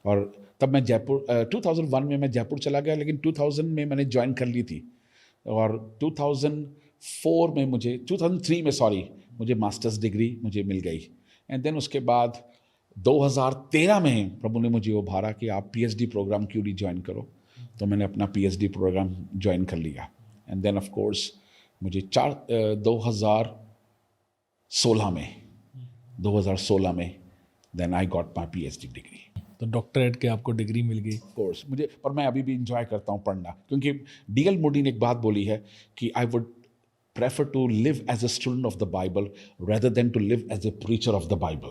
और तब मैं जयपुर 2001 में मैं जयपुर चला गया, लेकिन 2000 में मैंने ज्वाइन कर ली थी, और 2004 में मुझे 2003 में सॉरी मुझे मास्टर्स डिग्री मुझे मिल गई। एंड देन उसके बाद 2013 में प्रभु ने मुझे उभारा कि आप PhD प्रोग्राम क्यों नहीं ज्वाइन करो, तो मैंने अपना PhD प्रोग्राम ज्वाइन कर लिया। एंड देन ऑफ कोर्स मुझे 2016 में then I got my PhD degree. तो डॉक्टरेट के आपको डिग्री मिल गई। कोर्स मुझे, पर मैं अभी भी इंजॉय करता हूँ पढ़ना, क्योंकि D.L. मोडी ने एक बात बोली है कि I would prefer to live as a student of the Bible rather than to live as a preacher of the Bible.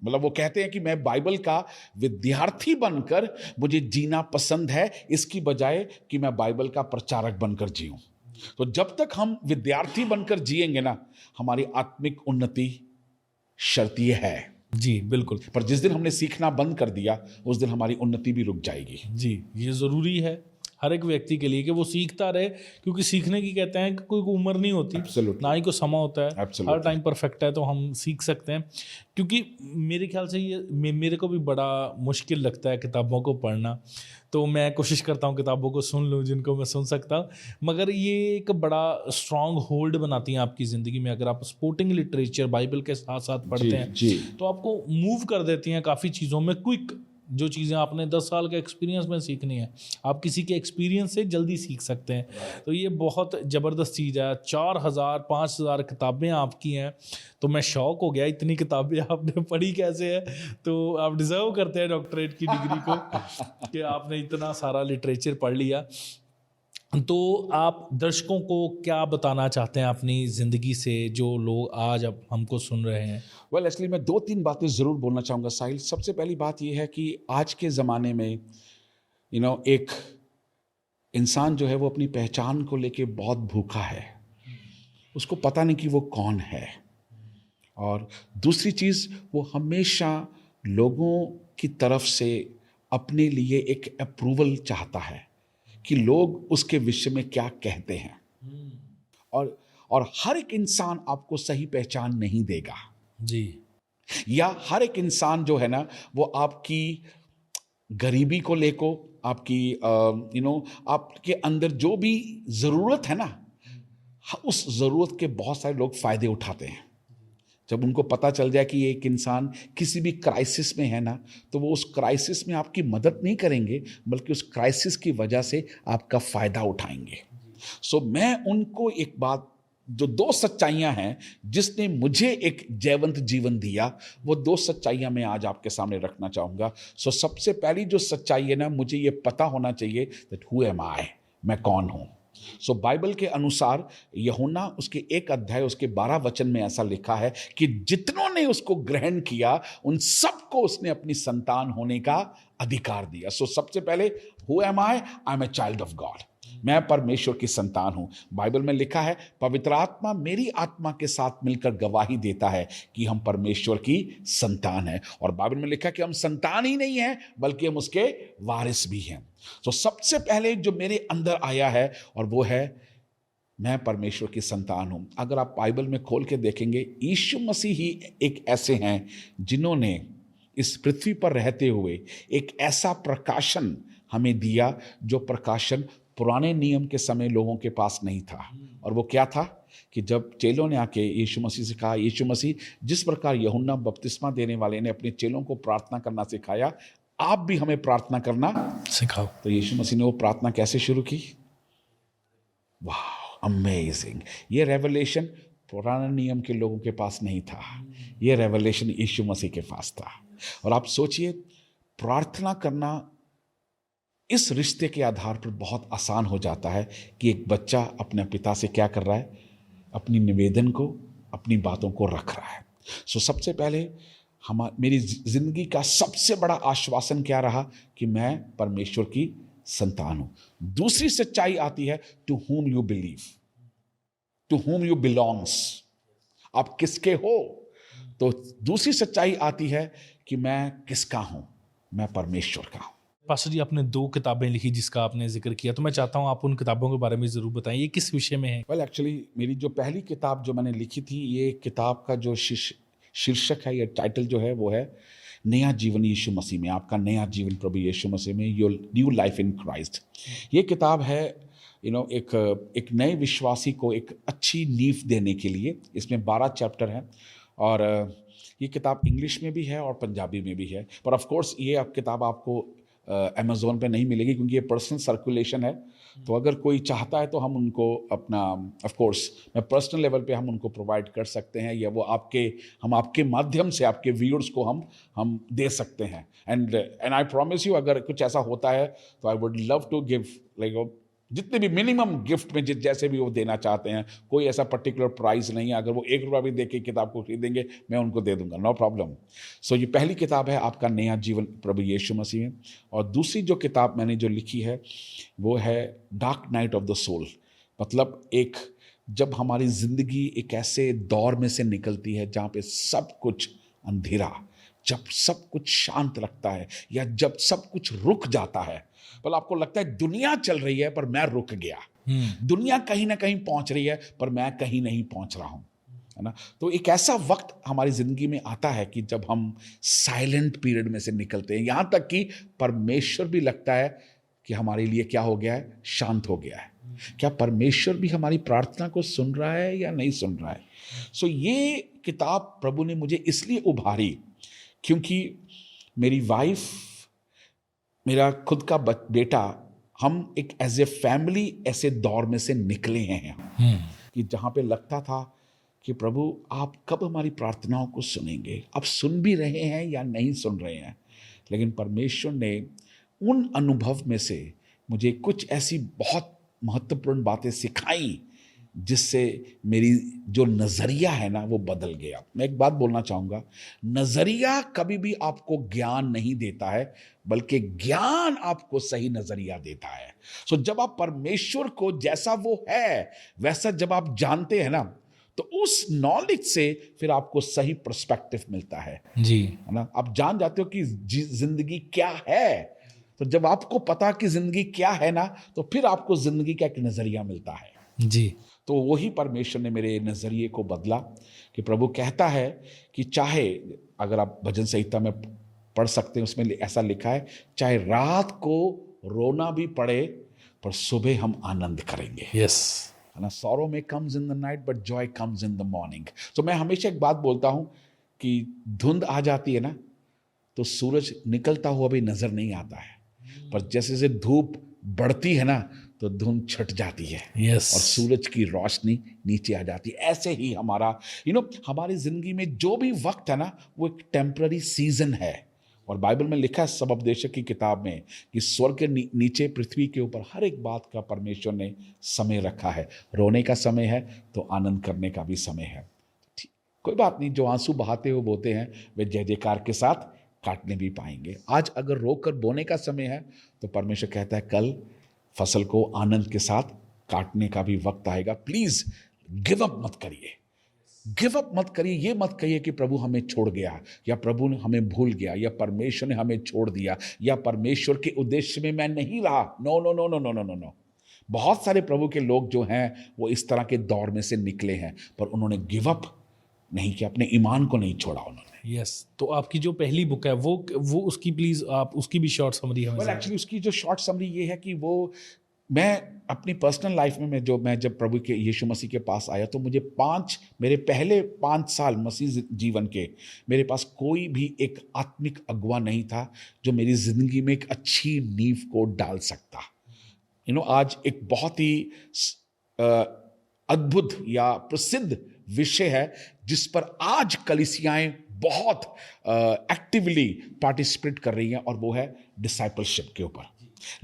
मतलब वो कहते हैं कि मैं बाइबल का विद्यार्थी बनकर मुझे जीना पसंद है, इसकी बजाय कि मैं बाइबल का प्रचारक बनकर जीऊं। तो जब तक हम विद्यार्थी बनकर जिएंगे ना, हमारी आत्मिक उन्नति शर्तीय है जी बिल्कुल। पर जिस दिन हमने सीखना बंद कर दिया, उस दिन हमारी उन्नति भी रुक जाएगी। जी, ये ज़रूरी है हर एक व्यक्ति के लिए कि वो सीखता रहे, क्योंकि सीखने की कहते हैं कि कोई उम्र नहीं होती, Absolutely. ना ही कोई समय होता है। Absolutely. हर टाइम परफेक्ट है तो हम सीख सकते हैं। क्योंकि मेरे ख्याल से ये मेरे को भी बड़ा मुश्किल लगता है किताबों को पढ़ना, तो मैं कोशिश करता हूँ किताबों को सुन लूँ जिनको मैं सुन सकता हूँ, मगर ये एक बड़ा स्ट्रॉन्ग होल्ड बनाती हैं आपकी ज़िंदगी में। अगर आप स्पोर्टिंग लिटरेचर बाइबल के साथ साथ पढ़ते हैं जी। तो आपको मूव कर देती हैं काफ़ी चीज़ों में क्विक। जो चीज़ें आपने 10 साल के एक्सपीरियंस में सीखनी है, आप किसी के एक्सपीरियंस से जल्दी सीख सकते हैं। तो ये बहुत ज़बरदस्त चीज़ है। 4000-5000 किताबें आपकी हैं, तो मैं शौक हो गया, इतनी किताबें आपने पढ़ी कैसे है। तो आप डिज़र्व करते हैं डॉक्टरेट की डिग्री को कि आपने इतना सारा लिटरेचर पढ़ लिया। तो आप दर्शकों को क्या बताना चाहते हैं अपनी ज़िंदगी से, जो लोग आज अब हमको सुन रहे हैं? वेल एक्चुअली मैं 2-3 बातें ज़रूर बोलना चाहूँगा साहिल। सबसे पहली बात यह है कि आज के ज़माने में एक इंसान जो है वो अपनी पहचान को लेके बहुत भूखा है, उसको पता नहीं कि वो कौन है। और दूसरी चीज़, वो हमेशा लोगों की तरफ से अपने लिए एक अप्रूवल चाहता है कि लोग उसके विषय में क्या कहते हैं, और हर एक इंसान आपको सही पहचान नहीं देगा जी। या हर एक इंसान जो है ना वो आपकी गरीबी को लेको, आपकी आपके अंदर जो भी ज़रूरत है ना, उस ज़रूरत के बहुत सारे लोग फ़ायदे उठाते हैं। जब उनको पता चल जाए कि एक इंसान किसी भी क्राइसिस में है ना, तो वो उस क्राइसिस में आपकी मदद नहीं करेंगे, बल्कि उस क्राइसिस की वजह से आपका फ़ायदा उठाएंगे। सो मैं उनको एक बात, जो 2 सच्चाइयाँ हैं जिसने मुझे एक जयवंत जीवन दिया, वो 2 सच्चाइयाँ मैं आज आपके सामने रखना चाहूँगा। सो सबसे पहली जो सच्चाई है ना, मुझे ये पता होना चाहिए दैट हु एम आई, मैं कौन हूँ। सो बाइबल के अनुसार यूहन्ना उसके 1 अध्याय उसके 12 वचन में ऐसा लिखा है कि जितनों ने उसको ग्रहण किया उन सबको उसने अपनी संतान होने का अधिकार दिया। सो सबसे पहले who am I am a child of God, मैं परमेश्वर की संतान हूं। बाइबल में लिखा है पवित्र आत्मा मेरी आत्मा के साथ मिलकर गवाही देता है कि हम परमेश्वर की संतान हैं, और बाइबल में लिखा है कि हम संतान ही नहीं हैं बल्कि हम उसके वारिस भी हैं। तो सबसे पहले जो मेरे अंदर आया है और वो है मैं परमेश्वर की संतान हूं। अगर आप बाइबल में खोल के देखेंगे, यीशु मसीह ही एक ऐसे हैं जिन्होंने इस पृथ्वी पर रहते हुए एक ऐसा प्रकाशन हमें दिया जो प्रकाशन पुराने नियम के समय लोगों के पास नहीं था। और वो क्या था कि जब चेलों ने आके यीशु मसीह से कहा, यीशु मसीह जिस प्रकार यूहन्ना बपतिस्मा देने वाले ने अपने चेलों को प्रार्थना करना सिखाया, आप भी हमें प्रार्थना करना सिखाओ। तो यीशु मसीह ने वो प्रार्थना कैसे शुरू की? वाह, अमेजिंग। ये रेवलेशन पुराने नियम के लोगों के पास नहीं था, ये रेवलेशन यीशु मसीह के पास था। और आप सोचिए, प्रार्थना करना इस रिश्ते के आधार पर बहुत आसान हो जाता है कि एक बच्चा अपने पिता से क्या कर रहा है, अपनी निवेदन को, अपनी बातों को रख रहा है। सो सबसे पहले मेरी जिंदगी का सबसे बड़ा आश्वासन क्या रहा कि मैं परमेश्वर की संतान हूं। दूसरी सच्चाई आती है to whom you believe, to whom you belongs, आप किसके हो। तो दूसरी सच्चाई आती है कि मैं किसका हूं, मैं परमेश्वर का हूं। पास्टर जी, आपने 2 किताबें लिखी जिसका आपने ज़िक्र किया, तो मैं चाहता हूँ आप उन किताबों के बारे में ज़रूर बताएँ, ये किस विषय में है? वेल एक्चुअली मेरी जो पहली किताब जो मैंने लिखी थी, ये किताब का जो शीर्षक है या टाइटल जो है वो है नया जीवन यीशु मसीह में, आपका नया जीवन प्रभु यीशु मसीह में, your new life in Christ. ये किताब है एक नए विश्वासी को एक अच्छी नींव देने के लिए। इसमें 12 चैप्टर हैं और ये किताब इंग्लिश में भी है और पंजाबी में भी है, पर ऑफ कोर्स ये किताब आपको अमेज़ोन पे नहीं मिलेगी क्योंकि ये पर्सनल सर्कुलेशन है। तो अगर कोई चाहता है तो हम उनको अपना ऑफ कोर्स मैं पर्सनल लेवल पे हम उनको प्रोवाइड कर सकते हैं, या वो हम आपके माध्यम से आपके व्यूअर्स को हम दे सकते हैं। एंड आई प्रॉमिस यू, अगर कुछ ऐसा होता है तो I would love to give like जितने भी मिनिमम गिफ्ट में जैसे भी वो देना चाहते हैं, कोई ऐसा पर्टिकुलर प्राइस नहीं है। अगर वो ₹1 भी दे के किताब को खरीदेंगे मैं उनको दे दूंगा, नो प्रॉब्लम। सो ये पहली किताब है आपका नया जीवन प्रभु यीशु मसीह में। और दूसरी जो किताब मैंने जो लिखी है वो है dark night of the soul. मतलब जब हमारी ज़िंदगी एक ऐसे दौर में से निकलती है जहाँ पे सब कुछ अंधेरा, जब सब कुछ शांत लगता है, या जब सब कुछ रुक जाता है। मतलब आपको लगता है दुनिया चल रही है पर मैं रुक गया, दुनिया कहीं ना कहीं पहुंच रही है पर मैं कहीं नहीं पहुंच रहा हूं, है ना। तो एक ऐसा वक्त हमारी जिंदगी में आता है कि जब हम साइलेंट पीरियड में से निकलते हैं, यहां तक कि परमेश्वर भी लगता है कि हमारे लिए क्या हो गया है, शांत हो गया है। क्या परमेश्वर भी हमारी प्रार्थना को सुन रहा है या नहीं सुन रहा है? सो ये किताब प्रभु ने मुझे इसलिए उभारी क्योंकि मेरी वाइफ, मेरा खुद का बेटा, हम एक एज ए फैमिली ऐसे दौर में से निकले हैं कि जहाँ पे लगता था कि प्रभु आप कब हमारी प्रार्थनाओं को सुनेंगे। आप सुन भी रहे हैं या नहीं सुन रहे हैं, लेकिन परमेश्वर ने उन अनुभव में से मुझे कुछ ऐसी बहुत महत्वपूर्ण बातें सिखाई जिससे मेरी जो नज़रिया है ना वो बदल गया। मैं एक बात बोलना चाहूँगा, नज़रिया कभी भी आपको ज्ञान नहीं देता है, बल्कि ज्ञान आपको सही नज़रिया देता है। सो जब आप परमेश्वर को जैसा वो है वैसा जब आप जानते हैं ना, तो उस नॉलेज से फिर आपको सही पर्सपेक्टिव मिलता है जी, है ना। आप जान जाते हो कि जिंदगी क्या है। तो जब आपको पता कि जिंदगी क्या है ना, तो फिर आपको जिंदगी का एक नज़रिया मिलता है जी। तो वही परमेश्वर ने मेरे नज़रिए को बदला कि प्रभु कहता है कि चाहे, अगर आप भजन संहिता में पढ़ सकते हैं, उसमें ऐसा लिखा है, चाहे रात को रोना भी पड़े पर सुबह हम आनंद करेंगे। यस, है ना। सॉरो में comes in the night but Joy comes in the morning. तो मैं हमेशा एक बात बोलता हूँ कि धुंध आ जाती है ना तो सूरज निकलता हुआ भी नजर नहीं आता है, पर जैसे जैसे धूप बढ़ती है ना तो धुंध छट जाती है यस, और सूरज की रोशनी नीचे आ जाती है। ऐसे ही हमारा हमारी जिंदगी में जो भी वक्त है ना वो एक टेम्पररी सीजन है। और बाइबल में लिखा है सबोपदेशक की किताब में कि स्वर्ग के नीचे पृथ्वी के ऊपर हर एक बात का परमेश्वर ने समय रखा है। रोने का समय है तो आनंद करने का भी समय है। कोई बात नहीं, जो आंसू बहाते हुए बोते हैं वे जय जयकार के साथ काटने भी पाएंगे। आज अगर रोकर बोने का समय है तो परमेश्वर कहता है कल फसल को आनंद के साथ काटने का भी वक्त आएगा। प्लीज गिव अप मत करिए, गिव अप मत करिए। ये मत कहिए कि प्रभु हमें छोड़ गया, या प्रभु ने हमें भूल गया, या परमेश्वर ने हमें छोड़ दिया, या परमेश्वर के उद्देश्य में मैं नहीं रहा। No no no no no no no no. बहुत सारे प्रभु के लोग जो हैं वो इस तरह के दौर में से निकले हैं, पर उन्होंने गिव अप नहीं किया, अपने ईमान को नहीं छोड़ा उन्होंने। यस। तो आपकी जो पहली बुक है वो उसकी प्लीज आप उसकी भी शॉर्ट समरी हमें। एक्चुअली उसकी जो शॉर्ट समरी ये है कि वो मैं अपनी पर्सनल लाइफ में मैं जब प्रभु के यीशु मसीह के पास आया तो मुझे मेरे पहले 5 साल मसीह जीवन के मेरे पास कोई भी एक आत्मिक अगुवा नहीं था जो मेरी जिंदगी में एक अच्छी नींव को डाल सकता। आज एक बहुत ही अद्भुत या प्रसिद्ध विषय है जिस पर आज कलीसियाएं बहुत एक्टिवली पार्टिसिपेट कर रही हैं, और वो है डिसाइपलशिप के ऊपर।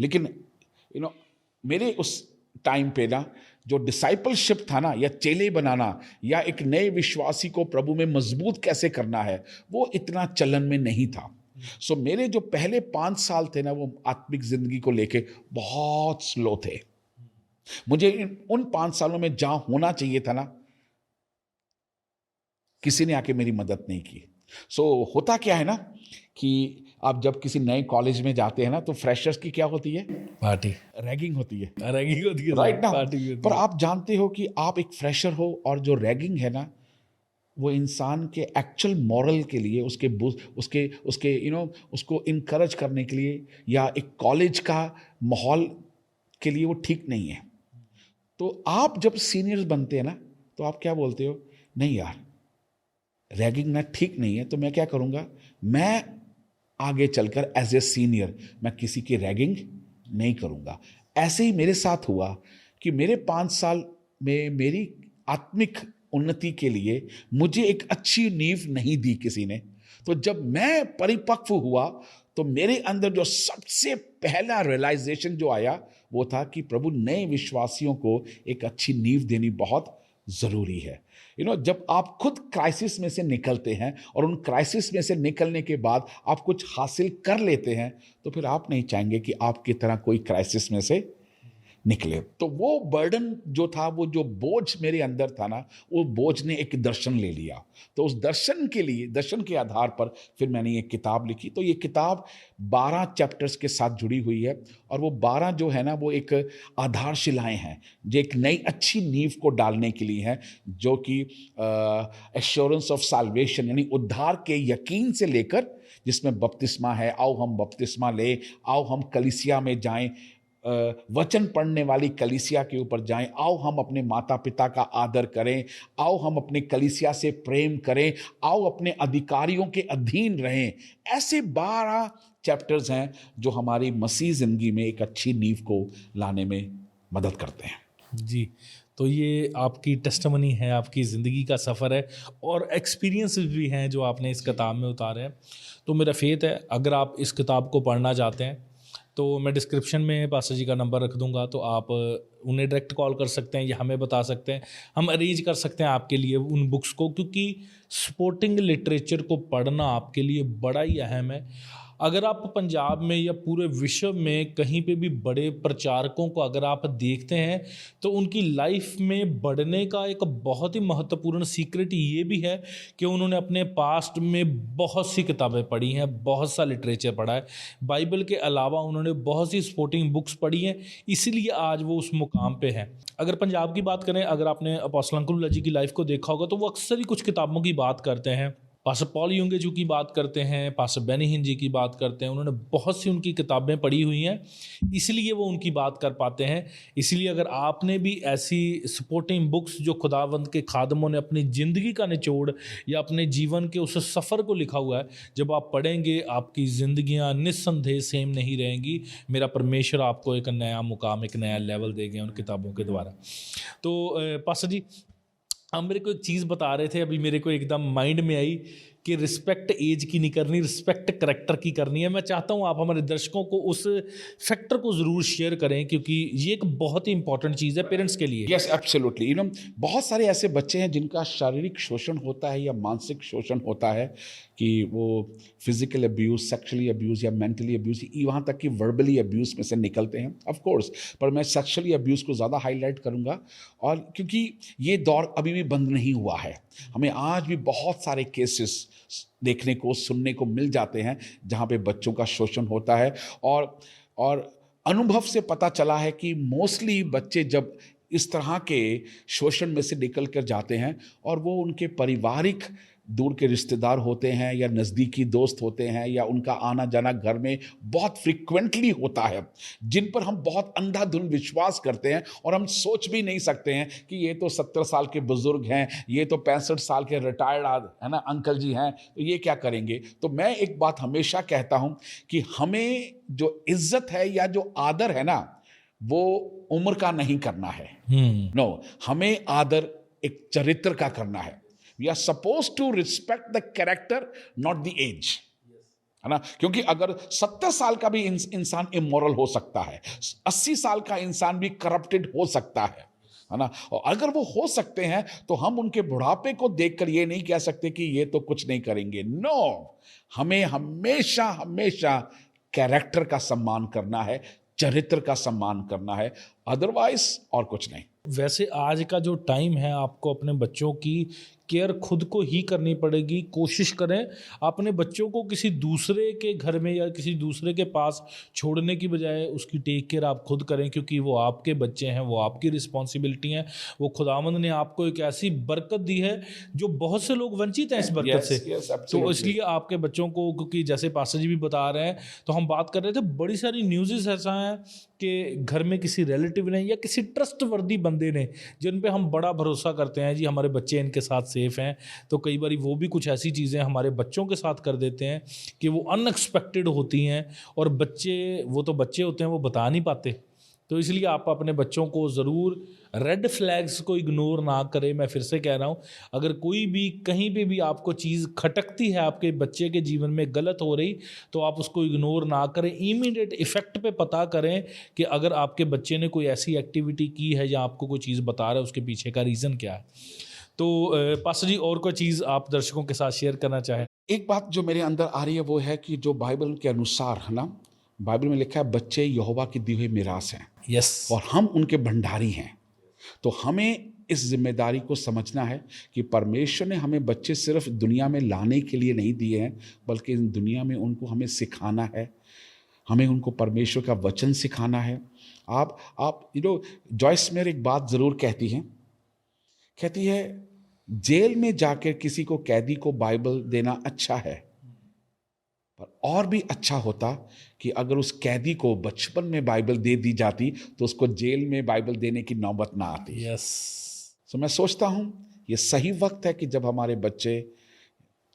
लेकिन मेरे उस टाइम पे ना जो डिसाइपलशिप था ना, या चेले बनाना, या एक नए विश्वासी को प्रभु में मजबूत कैसे करना है, वो इतना चलन में नहीं था। सो मेरे जो पहले 5 साल थे ना वो आत्मिक जिंदगी को लेके बहुत स्लो थे। मुझे उन 5 सालों में जहां होना चाहिए था ना, किसी ने आके मेरी मदद नहीं की। सो होता क्या है ना कि आप जब किसी नए कॉलेज में जाते हैं ना, तो फ्रेशर्स की क्या होती है? पार्टी, रैगिंग होती है, रैगिंग होती है, राइट ना? पार्टी भी होती पर है। आप जानते हो कि आप एक फ्रेशर हो, और जो रैगिंग है ना, वो इंसान के एक्चुअल मॉरल के लिए, उसके उसके उसको इनकरेज करने के लिए, या एक कॉलेज का माहौल के लिए वो ठीक नहीं है। तो आप जब सीनियर्स बनते हैं ना, तो आप क्या बोलते हो? नहीं यार, रैगिंग ना ठीक नहीं है, तो मैं क्या करूँगा, मैं आगे चलकर एज ए सीनियर मैं किसी की रैगिंग नहीं करूँगा। ऐसे ही मेरे साथ हुआ कि मेरे 5 साल में मेरी आत्मिक उन्नति के लिए मुझे एक अच्छी नींव नहीं दी किसी ने। तो जब मैं परिपक्व हुआ, तो मेरे अंदर जो सबसे पहला रियलाइजेशन जो आया, वो था कि प्रभु, नए विश्वासियों को एक अच्छी नींव देनी बहुत ज़रूरी है। जब आप खुद क्राइसिस में से निकलते हैं, और उन क्राइसिस में से निकलने के बाद आप कुछ हासिल कर लेते हैं, तो फिर आप नहीं चाहेंगे कि आपकी तरह कोई क्राइसिस में से निकले। तो वो बर्डन जो था, वो जो बोझ मेरे अंदर था ना, वो बोझ ने एक दर्शन ले लिया। तो उस दर्शन के आधार पर फिर मैंने ये किताब लिखी। तो ये किताब 12 चैप्टर्स के साथ जुड़ी हुई है, और वो 12 जो है ना, वो एक आधारशिलाएं हैं जो एक नई अच्छी नींव को डालने के लिए हैं, जो कि एश्योरेंस ऑफ साल्वेशन, यानी उद्धार के यकीन से लेकर, जिसमें बपतिस्मा है, आओ हम बपतिस्मा ले, आओ हम कलीसिया में जाएं, वचन पढ़ने वाली कलीसिया के ऊपर जाएं, आओ हम अपने माता पिता का आदर करें, आओ हम अपने कलीसिया से प्रेम करें, आओ अपने अधिकारियों के अधीन रहें। ऐसे 12 चैप्टर्स हैं जो हमारी मसीह जिंदगी में एक अच्छी नींव को लाने में मदद करते हैं। जी, तो ये आपकी टेस्टिमनी है, आपकी ज़िंदगी का सफ़र है, और एक्सपीरियंसेस भी हैं जो आपने इस किताब में उतारे हैं। तो मेरा फेथ है, अगर आप इस किताब को पढ़ना चाहते हैं, तो मैं डिस्क्रिप्शन में पास्टर जी का नंबर रख दूंगा, तो आप उन्हें डायरेक्ट कॉल कर सकते हैं या हमें बता सकते हैं, हम अरेंज कर सकते हैं आपके लिए उन बुक्स को, क्योंकि स्पोर्टिंग लिटरेचर को पढ़ना आपके लिए बड़ा ही अहम है। अगर आप पंजाब में या पूरे विश्व में कहीं पे भी बड़े प्रचारकों को अगर आप देखते हैं, तो उनकी लाइफ में बढ़ने का एक बहुत ही महत्वपूर्ण सीक्रेट ये भी है कि उन्होंने अपने पास्ट में बहुत सी किताबें पढ़ी हैं, बहुत सा लिटरेचर पढ़ा है। बाइबल के अलावा उन्होंने बहुत सी स्पोर्टिंग बुक्स पढ़ी हैं, इसीलिए आज वो उस मुकाम पे हैं। अगर पंजाब की बात करें, अगर आपने अपोस्टल अंकुर जी की लाइफ को देखा होगा, तो वो अक्सर ही कुछ किताबों की बात करते हैं। पास्टर पॉल युंगेजू की बात करते हैं, पास्टर बेनी हिन जी की बात करते हैं, उन्होंने बहुत सी उनकी किताबें पढ़ी हुई हैं, इसलिए वो उनकी बात कर पाते हैं। इसलिए अगर आपने भी ऐसी सपोर्टिंग बुक्स जो खुदावंद के खादमों ने अपनी ज़िंदगी का निचोड़ या अपने जीवन के उस सफ़र को लिखा हुआ है, जब आप पढ़ेंगे, आपकी ज़िंदगियाँ निस्संदेह सेम नहीं रहेंगी। मेरा परमेश्वर आपको एक नया मुकाम, एक नया लेवल देंगे उन किताबों के द्वारा। तो पास्टर जी, आप मेरे को एक चीज़ बता रहे थे, अभी मेरे को एकदम माइंड में आई कि रिस्पेक्ट एज की नहीं करनी, रिस्पेक्ट करैक्टर की करनी है। मैं चाहता हूँ आप हमारे दर्शकों को उस फैक्टर को ज़रूर शेयर करें, क्योंकि ये एक बहुत ही इंपॉर्टेंट चीज़ है पेरेंट्स के लिए। Yes, absolutely. बहुत सारे ऐसे बच्चे हैं जिनका शारीरिक शोषण होता है या मानसिक शोषण होता है, कि वो फिजिकल अब्यूज़, सेक्सुअली अब्यूज़ या मेंटली अब्यूज़, यहाँ तक कि वर्बली अब्यूज़ में से निकलते हैं, ऑफ कोर्स। पर मैं सेक्सुअली अब्यूज़ को ज़्यादा हाईलाइट करूँगा, और क्योंकि ये दौर अभी भी बंद नहीं हुआ है। हमें आज भी बहुत सारे केसेस देखने को, सुनने को मिल जाते हैं जहाँ पे बच्चों का शोषण होता है। और अनुभव से पता चला है कि मोस्टली बच्चे जब इस तरह के शोषण में से निकल कर जाते हैं, और वो उनके पारिवारिक दूर के रिश्तेदार होते हैं या नज़दीकी दोस्त होते हैं, या उनका आना जाना घर में बहुत फ्रिक्वेंटली होता है, जिन पर हम बहुत अंधाधुंध विश्वास करते हैं, और हम सोच भी नहीं सकते हैं कि ये तो 70 साल के बुजुर्ग हैं, ये तो 65 साल के रिटायर्ड है ना अंकल जी हैं, तो ये क्या करेंगे। तो मैं एक बात हमेशा कहता हूँ कि हमें जो इज्जत है या जो आदर है ना, वो उम्र का नहीं करना है। नो, हमें आदर एक चरित्र का करना है। We are supposed to respect the character, not the age, है ना। क्योंकि अगर 70 साल का भी इंसान इमोरल हो सकता है, 80 साल का इंसान भी करप्टेड हो सकता है ना। और अगर वो हो सकते हैं, तो हम उनके बुढ़ापे को देखकर ये नहीं कह सकते कि ये तो कुछ नहीं करेंगे। नो, हमें हमेशा हमेशा कैरेक्टर का सम्मान करना है, चरित्र का सम्मान करना है, अदरवाइज और कुछ नहीं। वैसे आज का जो टाइम है, आपको अपने बच्चों की केयर खुद को ही करनी पड़ेगी। कोशिश करें अपने बच्चों को किसी दूसरे के घर में या किसी दूसरे के पास छोड़ने की बजाय उसकी टेक केयर आप खुद करें, क्योंकि वो आपके बच्चे हैं, वो आपकी रिस्पॉन्सिबिलिटी है। वो खुदावंद ने आपको एक ऐसी बरकत दी है जो बहुत से लोग वंचित हैं इस बरकत से। तो absolutely. इसलिए आपके बच्चों को, क्योंकि जैसे पास्टर जी भी बता रहे हैं, तो हम बात कर रहे थे, बड़ी सारी न्यूज़ ऐसा है कि घर में किसी रिलेटिव ने या किसी ट्रस्टवर्दी बंदे ने जिन पे हम बड़ा भरोसा करते हैं, जी हमारे बच्चे इनके साथ सेफ हैं, तो कई बार वो भी कुछ ऐसी चीज़ें हमारे बच्चों के साथ कर देते हैं कि वो अनएक्सपेक्टेड होती हैं, और बच्चे, वो तो बच्चे होते हैं, वो बता नहीं पाते। तो इसलिए आप अपने बच्चों को ज़रूर रेड फ्लैग्स को इग्नोर ना करें। मैं फिर से कह रहा हूँ, अगर कोई भी कहीं पे भी आपको चीज़ खटकती है, आपके बच्चे के जीवन में गलत हो रही, तो आप उसको इग्नोर ना करें। इमीडिएट इफ़ेक्ट पे पता करें कि अगर आपके बच्चे ने कोई ऐसी एक्टिविटी की है या आपको कोई चीज़ बता रहा है, उसके पीछे का रीज़न क्या है। तो पास्टर जी, और कोई चीज़ आप दर्शकों के साथ शेयर करना चाहें? एक बात जो मेरे अंदर आ रही है वो है कि जो बाइबल के अनुसार है ना, बाइबल में लिखा है बच्चे यहोवा की दी हुई मिरास हैं यस। और हम उनके भंडारी हैं। तो हमें इस जिम्मेदारी को समझना है कि परमेश्वर ने हमें बच्चे सिर्फ दुनिया में लाने के लिए नहीं दिए हैं, बल्कि इस दुनिया में उनको हमें सिखाना है, हमें उनको परमेश्वर का वचन सिखाना है। आप जॉयस मेयर एक बात ज़रूर कहती है जेल में जाकर किसी को, कैदी को बाइबल देना अच्छा है, पर और भी अच्छा होता कि अगर उस कैदी को बचपन में बाइबल दे दी जाती तो उसको जेल में बाइबल देने की नौबत ना आती। यस। तो मैं सोचता हूँ ये सही वक्त है कि जब हमारे बच्चे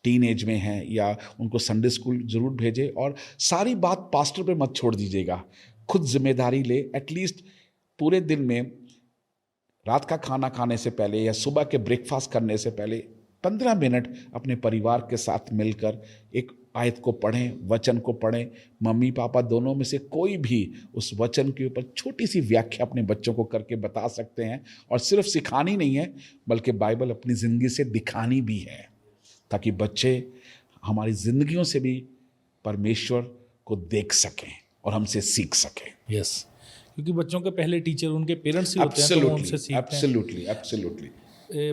टीन एज में हैं या उनको संडे स्कूल ज़रूर भेजें, और सारी बात पास्टर पे मत छोड़ दीजिएगा, खुद जिम्मेदारी ले। एटलीस्ट पूरे दिन में रात का खाना खाने से पहले या सुबह के ब्रेकफास्ट करने से पहले 15 मिनट अपने परिवार के साथ मिलकर एक आयत को पढ़ें, वचन को पढ़ें। मम्मी पापा दोनों में से कोई भी उस वचन के ऊपर छोटी सी व्याख्या अपने बच्चों को करके बता सकते हैं, और सिर्फ सिखानी नहीं है बल्कि बाइबल अपनी ज़िंदगी से दिखानी भी है, ताकि बच्चे हमारी ज़िंदगियों से भी परमेश्वर को देख सकें और हमसे सीख सकें। यस, क्योंकि बच्चों के पहले टीचर उनके पेरेंट्स ही होते हैं, तो वो उनसे सीखते हैं। एब्सोल्युटली।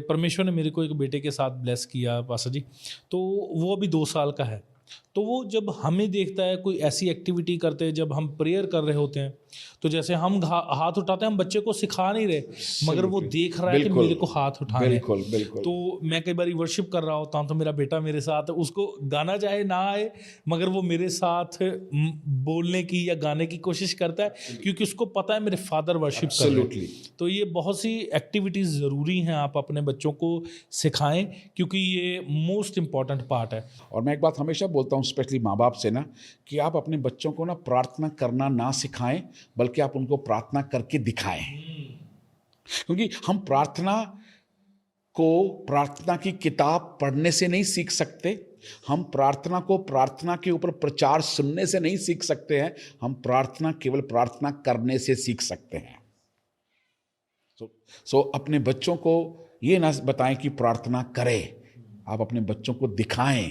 परमेश्वर ने मेरे को एक बेटे के साथ ब्लेस किया पास्टर जी, तो वो अभी 2 साल का है। तो वो जब हमें देखता है कोई ऐसी एक्टिविटी करते हैं, जब हम प्रेयर कर रहे होते हैं, तो जैसे हम हाथ उठाते हैं, हम बच्चे को सिखा नहीं रहे, मगर वो देख रहा है कि मेरे को हाथ उठाने। बिल्कुल बिल्कुल। तो मैं कई बार वर्शिप कर रहा होता हूँ, तो मेरा बेटा मेरे साथ, उसको गाना चाहे ना आए, मगर वो मेरे साथ बोलने की या गाने की कोशिश करता है, क्योंकि उसको पता है मेरे फादर वर्शिप कर रहे हैं। तो ये बहुत सी एक्टिविटीज़ ज़रूरी हैं, आप अपने बच्चों को सिखाएं, क्योंकि ये मोस्ट इम्पॉर्टेंट पार्ट है। और मैं एक बात हमेशा बोलता हूँ, स्पेशली माँ बाप से ना, कि आप अपने बच्चों को ना प्रार्थना करना ना सिखाएं, बल्कि आप उनको प्रार्थना करके दिखाएं। क्योंकि हम प्रार्थना को प्रार्थना की किताब पढ़ने से नहीं सीख सकते, हम प्रार्थना को प्रार्थना के ऊपर प्रचार सुनने से नहीं सीख सकते हैं, हम प्रार्थना केवल प्रार्थना करने से सीख सकते हैं। सो अपने बच्चों को ये ना बताएं कि प्रार्थना करें, आप अपने बच्चों को दिखाएं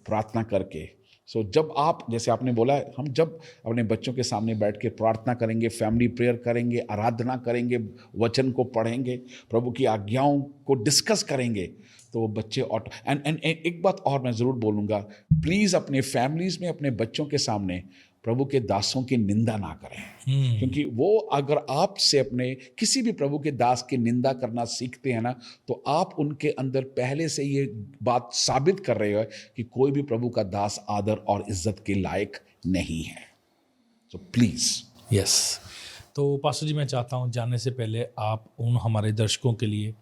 प्रार्थना करके। सो जब आप, जैसे आपने बोला, हम जब अपने बच्चों के सामने बैठ के प्रार्थना करेंगे, फैमिली प्रेयर करेंगे, आराधना करेंगे, वचन को पढ़ेंगे, प्रभु की आज्ञाओं को डिस्कस करेंगे, तो वो बच्चे एंड एक बात और मैं ज़रूर बोलूँगा, प्लीज़ अपने फैमिलीज़ में अपने बच्चों के सामने प्रभु के दासों की निंदा ना करें। क्योंकि वो अगर आपसे अपने किसी भी प्रभु के दास की निंदा करना सीखते हैं ना, तो आप उनके अंदर पहले से ये बात साबित कर रहे हो कि कोई भी प्रभु का दास आदर और इज्जत के लायक नहीं है। So please. यस। तो पास्टर जी, मैं चाहता हूँ जाने से पहले आप उन हमारे दर्शकों के लिए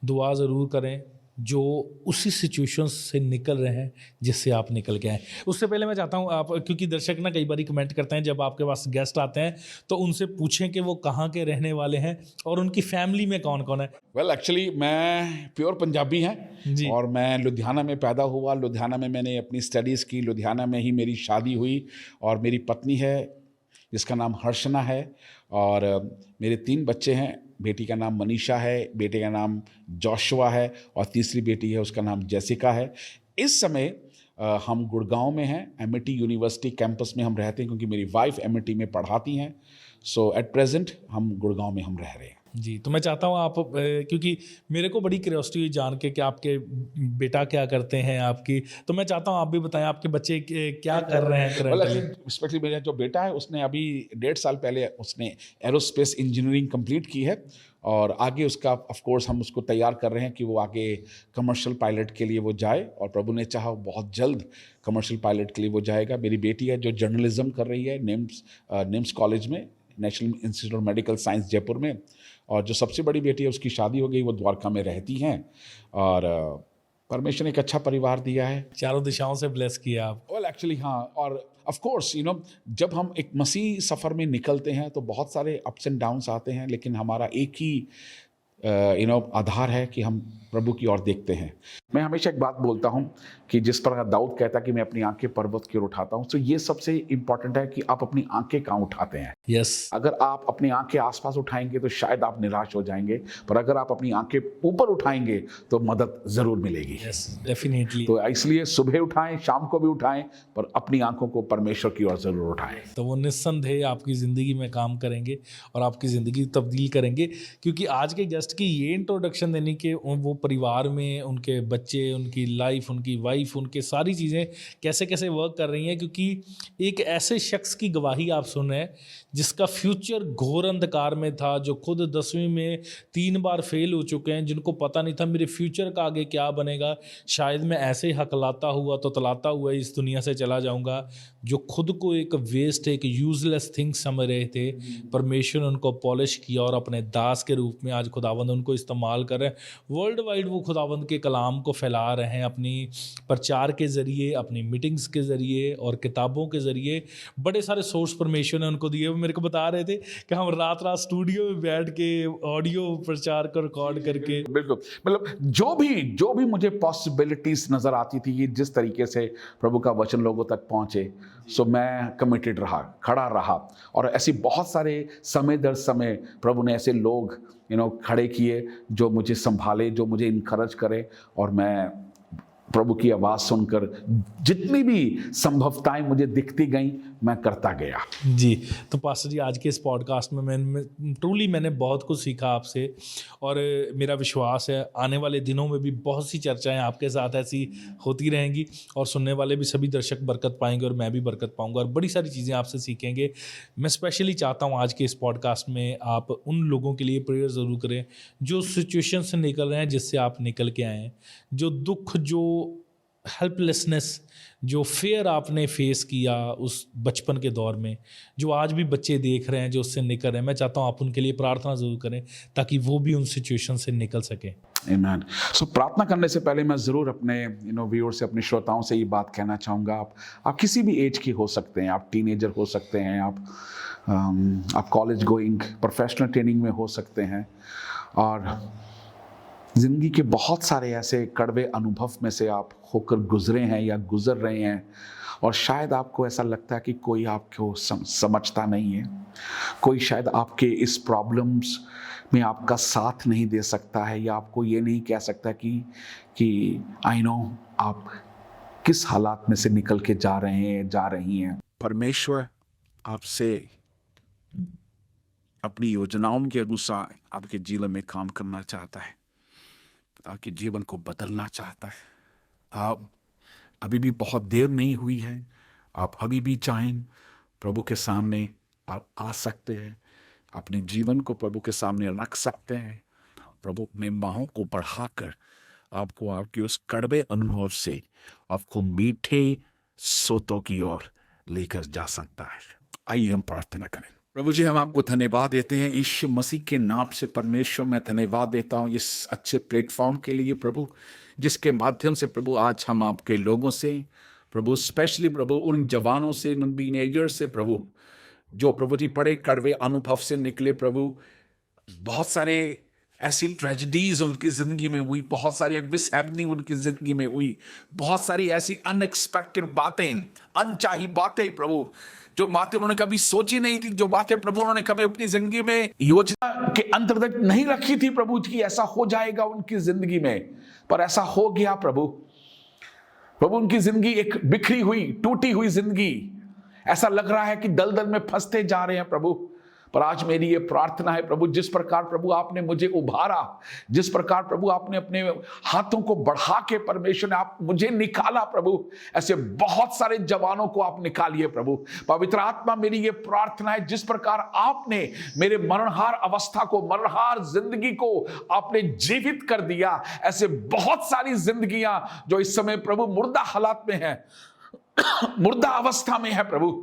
दुआ ज़रूर करें जो उसी सिचुएशन से निकल रहे हैं जिससे आप निकल के आए। उससे पहले मैं चाहता हूं आप, क्योंकि दर्शक ना कई बार कमेंट करते हैं जब आपके पास गेस्ट आते हैं, तो उनसे पूछें कि वो कहाँ के रहने वाले हैं और उनकी फैमिली में कौन कौन है। वेल एक्चुअली मैं प्योर पंजाबी हैं और मैं लुधियाना में पैदा हुआ। लुधियाना में मैंने अपनी स्टडीज़ की, लुधियाना में ही मेरी शादी हुई और मेरी पत्नी है जिसका नाम हर्षना है, और मेरे 3 बच्चे हैं। बेटी का नाम मनीषा है, बेटे का नाम जोशुआ है, और तीसरी बेटी है उसका नाम जेसिका है। इस समय हम गुड़गांव में हैं, एमिटी यूनिवर्सिटी कैंपस में हम रहते हैं, क्योंकि मेरी वाइफ एमिटी में पढ़ाती हैं। सो एट प्रेजेंट हम गुड़गांव में हम रह रहे हैं। जी, तो मैं चाहता हूँ आप क्योंकि मेरे को बड़ी क्यूरियोसिटी हुई जान के कि आपके बेटा क्या करते हैं आपकी, तो मैं चाहता हूँ आप भी बताएं आपके बच्चे क्या कर रहे हैं करंटली। स्पेशली मेरा जो बेटा है उसने अभी 1.5 साल पहले उसने एरोस्पेस इंजीनियरिंग कंप्लीट की है और आगे उसका ऑफ कोर्स हम उसको तैयार कर रहे हैं कि वो आगे कमर्शियल पायलट के लिए वो जाए और प्रभु ने चाहा बहुत जल्द कमर्शियल पायलट के लिए वो जाएगा। मेरी बेटी है जो जर्नलिज्म कर रही है निम्स कॉलेज में, national institute of medical science Jaipur में, और जो सबसे बड़ी बेटी है उसकी शादी हो गई, वो द्वारका में रहती हैं और परमेश्वर ने एक अच्छा परिवार दिया है। चारों दिशाओं से ब्लेस किया आप। वेल एक्चुअली हाँ, और ऑफ कोर्स जब हम एक मसीह सफ़र में निकलते हैं तो बहुत सारे अप्स एंड डाउन्स आते हैं, लेकिन हमारा एक ही आधार है कि हम प्रभु की ओर देखते हैं। मैं हमेशा एक बात बोलता हूं कि जिस प्रकार दाऊद कहता है कि मैं अपनी आंखें पर्वत की ओर उठाता हूं, तो ये सबसे इंपॉर्टेंट है कि आप अपनी आंखें कहां उठाते हैं। यस, अगर आप अपनी आंखें आसपास उठाएंगे तो शायद आप निराश हो जाएंगे, पर अगर आप अपनी आंखें ऊपर उठाएंगे तो मदद जरूर मिलेगी। Yes, definitely. तो इसलिए सुबह उठाएं, शाम को भी उठाएं, पर अपनी आंखों को परमेश्वर की ओर जरूर उठाएं। तो वो निस्संदेह आपकी ज़िंदगी में काम करेंगे और आपकी ज़िंदगी तब्दील करेंगे, क्योंकि आज के गेस्ट की ये इंट्रोडक्शन देने के वो परिवार में उनके बच्चे, उनकी लाइफ, उनकी वाइफ, उनके सारी चीज़ें कैसे कैसे वर्क कर रही हैं, क्योंकि एक ऐसे शख्स की गवाही आप सुन रहे हैं जिसका फ्यूचर घोर अंधकार में था, जो खुद 10वीं में 3 बार फेल हो चुके हैं, जिनको पता नहीं था मेरे फ्यूचर का आगे क्या बनेगा, शायद मैं ऐसे हकलाता हुआ तो तलाता हुआ इस दुनिया से चला जाऊंगा, जो खुद को एक वेस्ट, एक यूजलेस थिंग समझ रहे थे। परमेश्वर ने उनको पॉलिश किया और अपने दास के रूप में आज खुदावंद उनको इस्तेमाल कर रहे हैं। वर्ल्ड वाइड वो खुदावंद के कलाम को फैला रहे हैं अपनी प्रचार के ज़रिए, अपनी मीटिंग्स के ज़रिए और किताबों के ज़रिए। बड़े सारे सोर्स परमेश्वर ने उनको दिए। वो मेरे को बता रहे थे कि हम रात रात स्टूडियो में बैठ के ऑडियो प्रचार को रिकॉर्ड करके, बिल्कुल, मतलब जो भी मुझे पॉसिबिलिटीज नजर आती थी कि जिस तरीके से प्रभु का वचन लोगों तक पहुंचे, सो मैं कमिटेड रहा, खड़ा रहा। और ऐसे बहुत सारे समय दर समय प्रभु ने ऐसे लोग खड़े किए जो मुझे संभाले, जो मुझे इनकरेज करे, और मैं प्रभु की आवाज़ सुनकर जितनी भी संभवताएं मुझे दिखती गईं मैं करता गया। जी, तो पास्टर जी आज के इस पॉडकास्ट में मैंने बहुत कुछ सीखा आपसे, और मेरा विश्वास है आने वाले दिनों में भी बहुत सी चर्चाएं आपके साथ ऐसी होती रहेंगी और सुनने वाले भी सभी दर्शक बरकत पाएंगे और मैं भी बरकत पाऊंगा और बड़ी सारी चीज़ें आपसे सीखेंगे। मैं स्पेशली चाहता हूं आज के इस पॉडकास्ट में आप उन लोगों के लिए प्रेयर ज़रूर करें जो सिचुएशन से निकल रहे हैं, जिससे आप निकल के आए हैं, जो दुख, जो हेल्पलेसनेस, जो फेयर आपने फेस किया उस बचपन के दौर में, जो आज भी बच्चे देख रहे हैं जो उससे निकल रहे हैं, मैं चाहता हूं आप उनके लिए प्रार्थना ज़रूर करें ताकि वो भी उन सिचुएशन से निकल सकें। आमीन। सो प्रार्थना करने से पहले मैं ज़रूर अपने व्यूअर से, अपने श्रोताओं से ये बात कहना चाहूँगा। आप किसी भी एज के हो सकते हैं, आप टीनेजर हो सकते हैं, आप कॉलेज गोइंग, प्रोफेशनल ट्रेनिंग में हो सकते हैं, और ज़िंदगी के बहुत सारे ऐसे कड़वे अनुभव में से आप होकर गुजरे हैं या गुजर रहे हैं, और शायद आपको ऐसा लगता है कि कोई आपको समझता नहीं है, कोई शायद आपके इस प्रॉब्लम्स में आपका साथ नहीं दे सकता है, या आपको ये नहीं कह सकता कि आई नो आप किस हालात में से निकल के जा रहे हैं, जा रही हैं। परमेश्वर आपसे अपनी योजनाओं के अनुसार आपके जीवन में काम करना चाहता है, आपके जीवन को बदलना चाहता है। आप अभी भी बहुत देर नहीं हुई है, आप अभी भी चाहें प्रभु के सामने आप आ सकते हैं, अपने जीवन को प्रभु के सामने रख सकते हैं। प्रभु अपने बाहों को बढ़ाकर आपको आपके उस कड़वे अनुभव से आपको मीठे सोतों की ओर लेकर जा सकता है। आइए हम प्रार्थना करें। प्रभु जी, हम आपको धन्यवाद देते हैं यीशु मसीह के नाम से। परमेश्वर, मैं धन्यवाद देता हूँ इस अच्छे प्लेटफॉर्म के लिए प्रभु, जिसके माध्यम से प्रभु आज हम आपके लोगों से प्रभु, स्पेशली प्रभु उन जवानों से, उन टीनेजर से प्रभु, जो प्रभु जी बड़े कड़वे अनुभव से निकले प्रभु, बहुत सारे ऐसी ट्रेजेडीज उनकी ज़िंदगी में हुई, बहुत सारी मिसहैपनिंग उनकी ज़िंदगी में हुई, बहुत सारी ऐसी अनएक्सपेक्टेड बातें, अनचाही बातें प्रभु, जो बातें उन्होंने कभी सोची नहीं थी, जो बातें प्रभु उन्होंने कभी अपनी जिंदगी में योजना के अंतर्गत नहीं रखी थी प्रभु कि ऐसा हो जाएगा उनकी जिंदगी में, पर ऐसा हो गया प्रभु। प्रभु उनकी जिंदगी एक बिखरी हुई, टूटी हुई जिंदगी, ऐसा लग रहा है कि दलदल में फंसते जा रहे हैं प्रभु, पर आज मेरी ये प्रार्थना है प्रभु, जिस प्रकार प्रभु आपने मुझे उभारा, जिस प्रकार प्रभु आपने अपने हाथों को बढ़ा के परमेश्वर ने आप मुझे निकाला प्रभु, ऐसे बहुत सारे जवानों को आप निकालिए प्रभु। पवित्र आत्मा, मेरी ये प्रार्थना है, जिस प्रकार आपने मेरे मरणहार अवस्था को, मरणहार जिंदगी को आपने जीवित कर दिया, ऐसे बहुत सारी जिंदगियां जो इस समय प्रभु मुर्दा हालात में है, मुर्दा अवस्था में है प्रभु,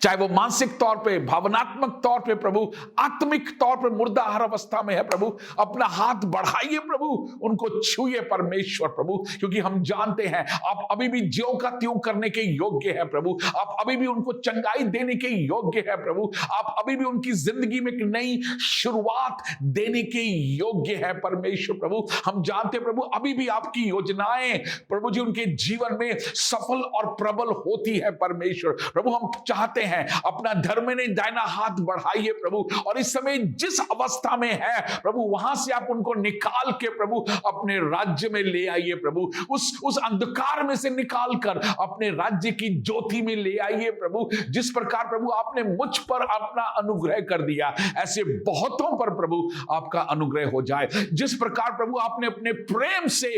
चाहे वो मानसिक तौर पे, भावनात्मक तौर पे प्रभु, आत्मिक तौर पे मुर्दा हर अवस्था में है प्रभु, अपना हाथ बढ़ाइए प्रभु, उनको छूइए परमेश्वर प्रभु, क्योंकि हम जानते हैं आप अभी भी ज्यों का त्यों करने के योग्य है प्रभु, आप अभी भी उनको चंगाई देने के योग्य है प्रभु, आप अभी भी उनकी जिंदगी में एक नई शुरुआत देने के योग्य है परमेश्वर प्रभु। हम जानते प्रभु अभी भी आपकी योजनाएं प्रभु जी उनके जीवन में सफल और प्रबल होती है परमेश्वर प्रभु। हम चाहते हैं अपना धर्म ने दाहिना हाथ बढ़ाइए प्रभु, और इस समय जिस अवस्था में है प्रभु, वहां से आप उनको निकाल के प्रभु अपने राज्य में ले आइए प्रभु, उस अंधकार में से निकाल कर अपने राज्य की ज्योति में ले आइए प्रभु। जिस प्रकार प्रभु आपने मुझ पर अपना अनुग्रह कर दिया, ऐसे बहुतों पर प्रभु आपका अनुग्रह हो जाए। जिस प्रकार प्रभु आपने अपने प्रेम से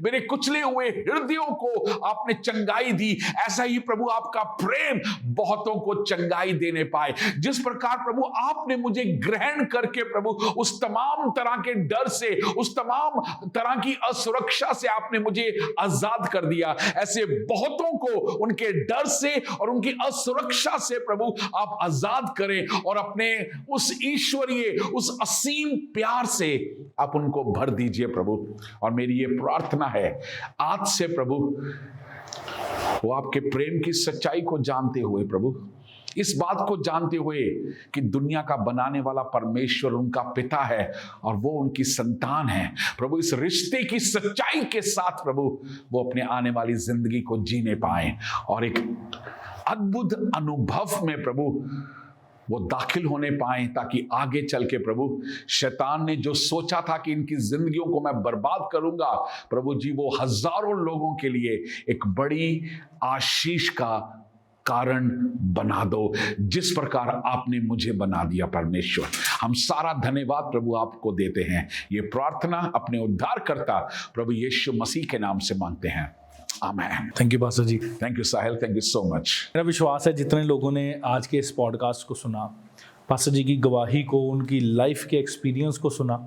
मेरे कुचले हुए हृदयों को आपने चंगाई दी, ऐसा ही प्रभु आपका प्रेम बहुतों को चंगाई देने पाए। जिस प्रकार प्रभु आपने मुझे ग्रहण करके प्रभु उस तमाम तरह के डर से, उस तमाम तरह की असुरक्षा से आपने मुझे आजाद कर दिया, ऐसे बहुतों को उनके डर से और उनकी असुरक्षा से प्रभु आप आजाद करें, और अपने उस ईश्वरीय, उस असीम प्यार से आप उनको भर दीजिए प्रभु। और मेरी ये प्रार्थना है आज से प्रभु, वो आपके प्रेम की सच्चाई को जानते हुए प्रभु, इस बात को जानते हुए कि दुनिया का बनाने वाला परमेश्वर उनका पिता है और वो उनकी संतान है प्रभु, इस रिश्ते की सच्चाई के साथ प्रभु वो अपने आने वाली जिंदगी को जीने पाए और एक अद्भुत अनुभव में प्रभु वो दाखिल होने पाए, ताकि आगे चल के प्रभु शैतान ने जो सोचा था कि इनकी जिंदगियों को मैं बर्बाद करूंगा, प्रभु जी वो हजारों लोगों के लिए एक बड़ी आशीष का कारण बना दो, जिस प्रकार आपने मुझे बना दिया परमेश्वर। हम सारा धन्यवाद प्रभु आपको देते हैं। ये प्रार्थना अपने उद्धारकर्ता प्रभु यीशु मसीह के नाम से मांगते हैं, आमीन। Thank you pastor ji. Thank you Sahil, thank you so much. मेरा विश्वास है जितने लोगों ने आज के इस पॉडकास्ट को सुना, पास्टर जी की गवाही को, उनकी लाइफ के एक्सपीरियंस को सुना,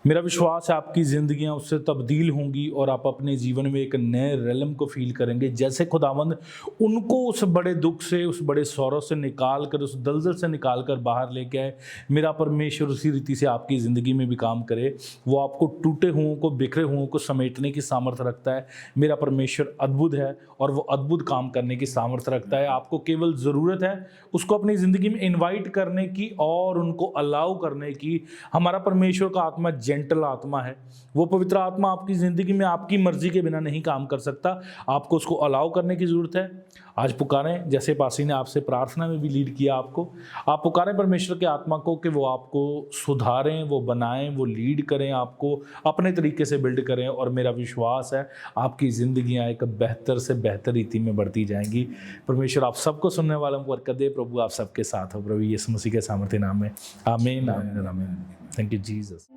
मेरा विश्वास है आपकी ज़िंदगियां उससे तब्दील होंगी और आप अपने जीवन में एक नए रेलम को फील करेंगे। जैसे खुदावंद उनको उस बड़े दुख से, उस बड़े सौरव से निकाल कर, उस दलदल से निकाल कर बाहर लेके आए, मेरा परमेश्वर उसी रीति से आपकी ज़िंदगी में भी काम करे। वो आपको टूटे हुओं को, बिखरे हुओं को समेटने की सामर्थ्य रखता है। मेरा परमेश्वर अद्भुत है और वो अद्भुत काम करने की सामर्थ्य रखता है। आपको केवल ज़रूरत है उसको अपनी ज़िंदगी में इन्वाइट करने की और उनको अलाउ करने की। हमारा परमेश्वर का आत्मा जेंटल आत्मा है, वो पवित्र आत्मा आपकी ज़िंदगी में आपकी मर्जी के बिना नहीं काम कर सकता। आपको उसको अलाउ करने की ज़रूरत है। आज पुकारें, जैसे पासी ने आपसे प्रार्थना में भी लीड किया आपको, आप पुकारें परमेश्वर के आत्मा को कि वो आपको सुधारें, वो बनाएं, वो लीड करें, आपको अपने तरीके से बिल्ड करें। और मेरा विश्वास है आपकी ज़िंदगियाँ एक बेहतर से बेहतर रीति में बढ़ती जाएंगी। परमेश्वर आप सबको सुनने वालों को बरकत दे। प्रभु आप सबके साथ हो, प्रभु यीशु मसीह के सामर्थ्य नाम में, आमीन, आमीन, आमीन। Thank you Jesus.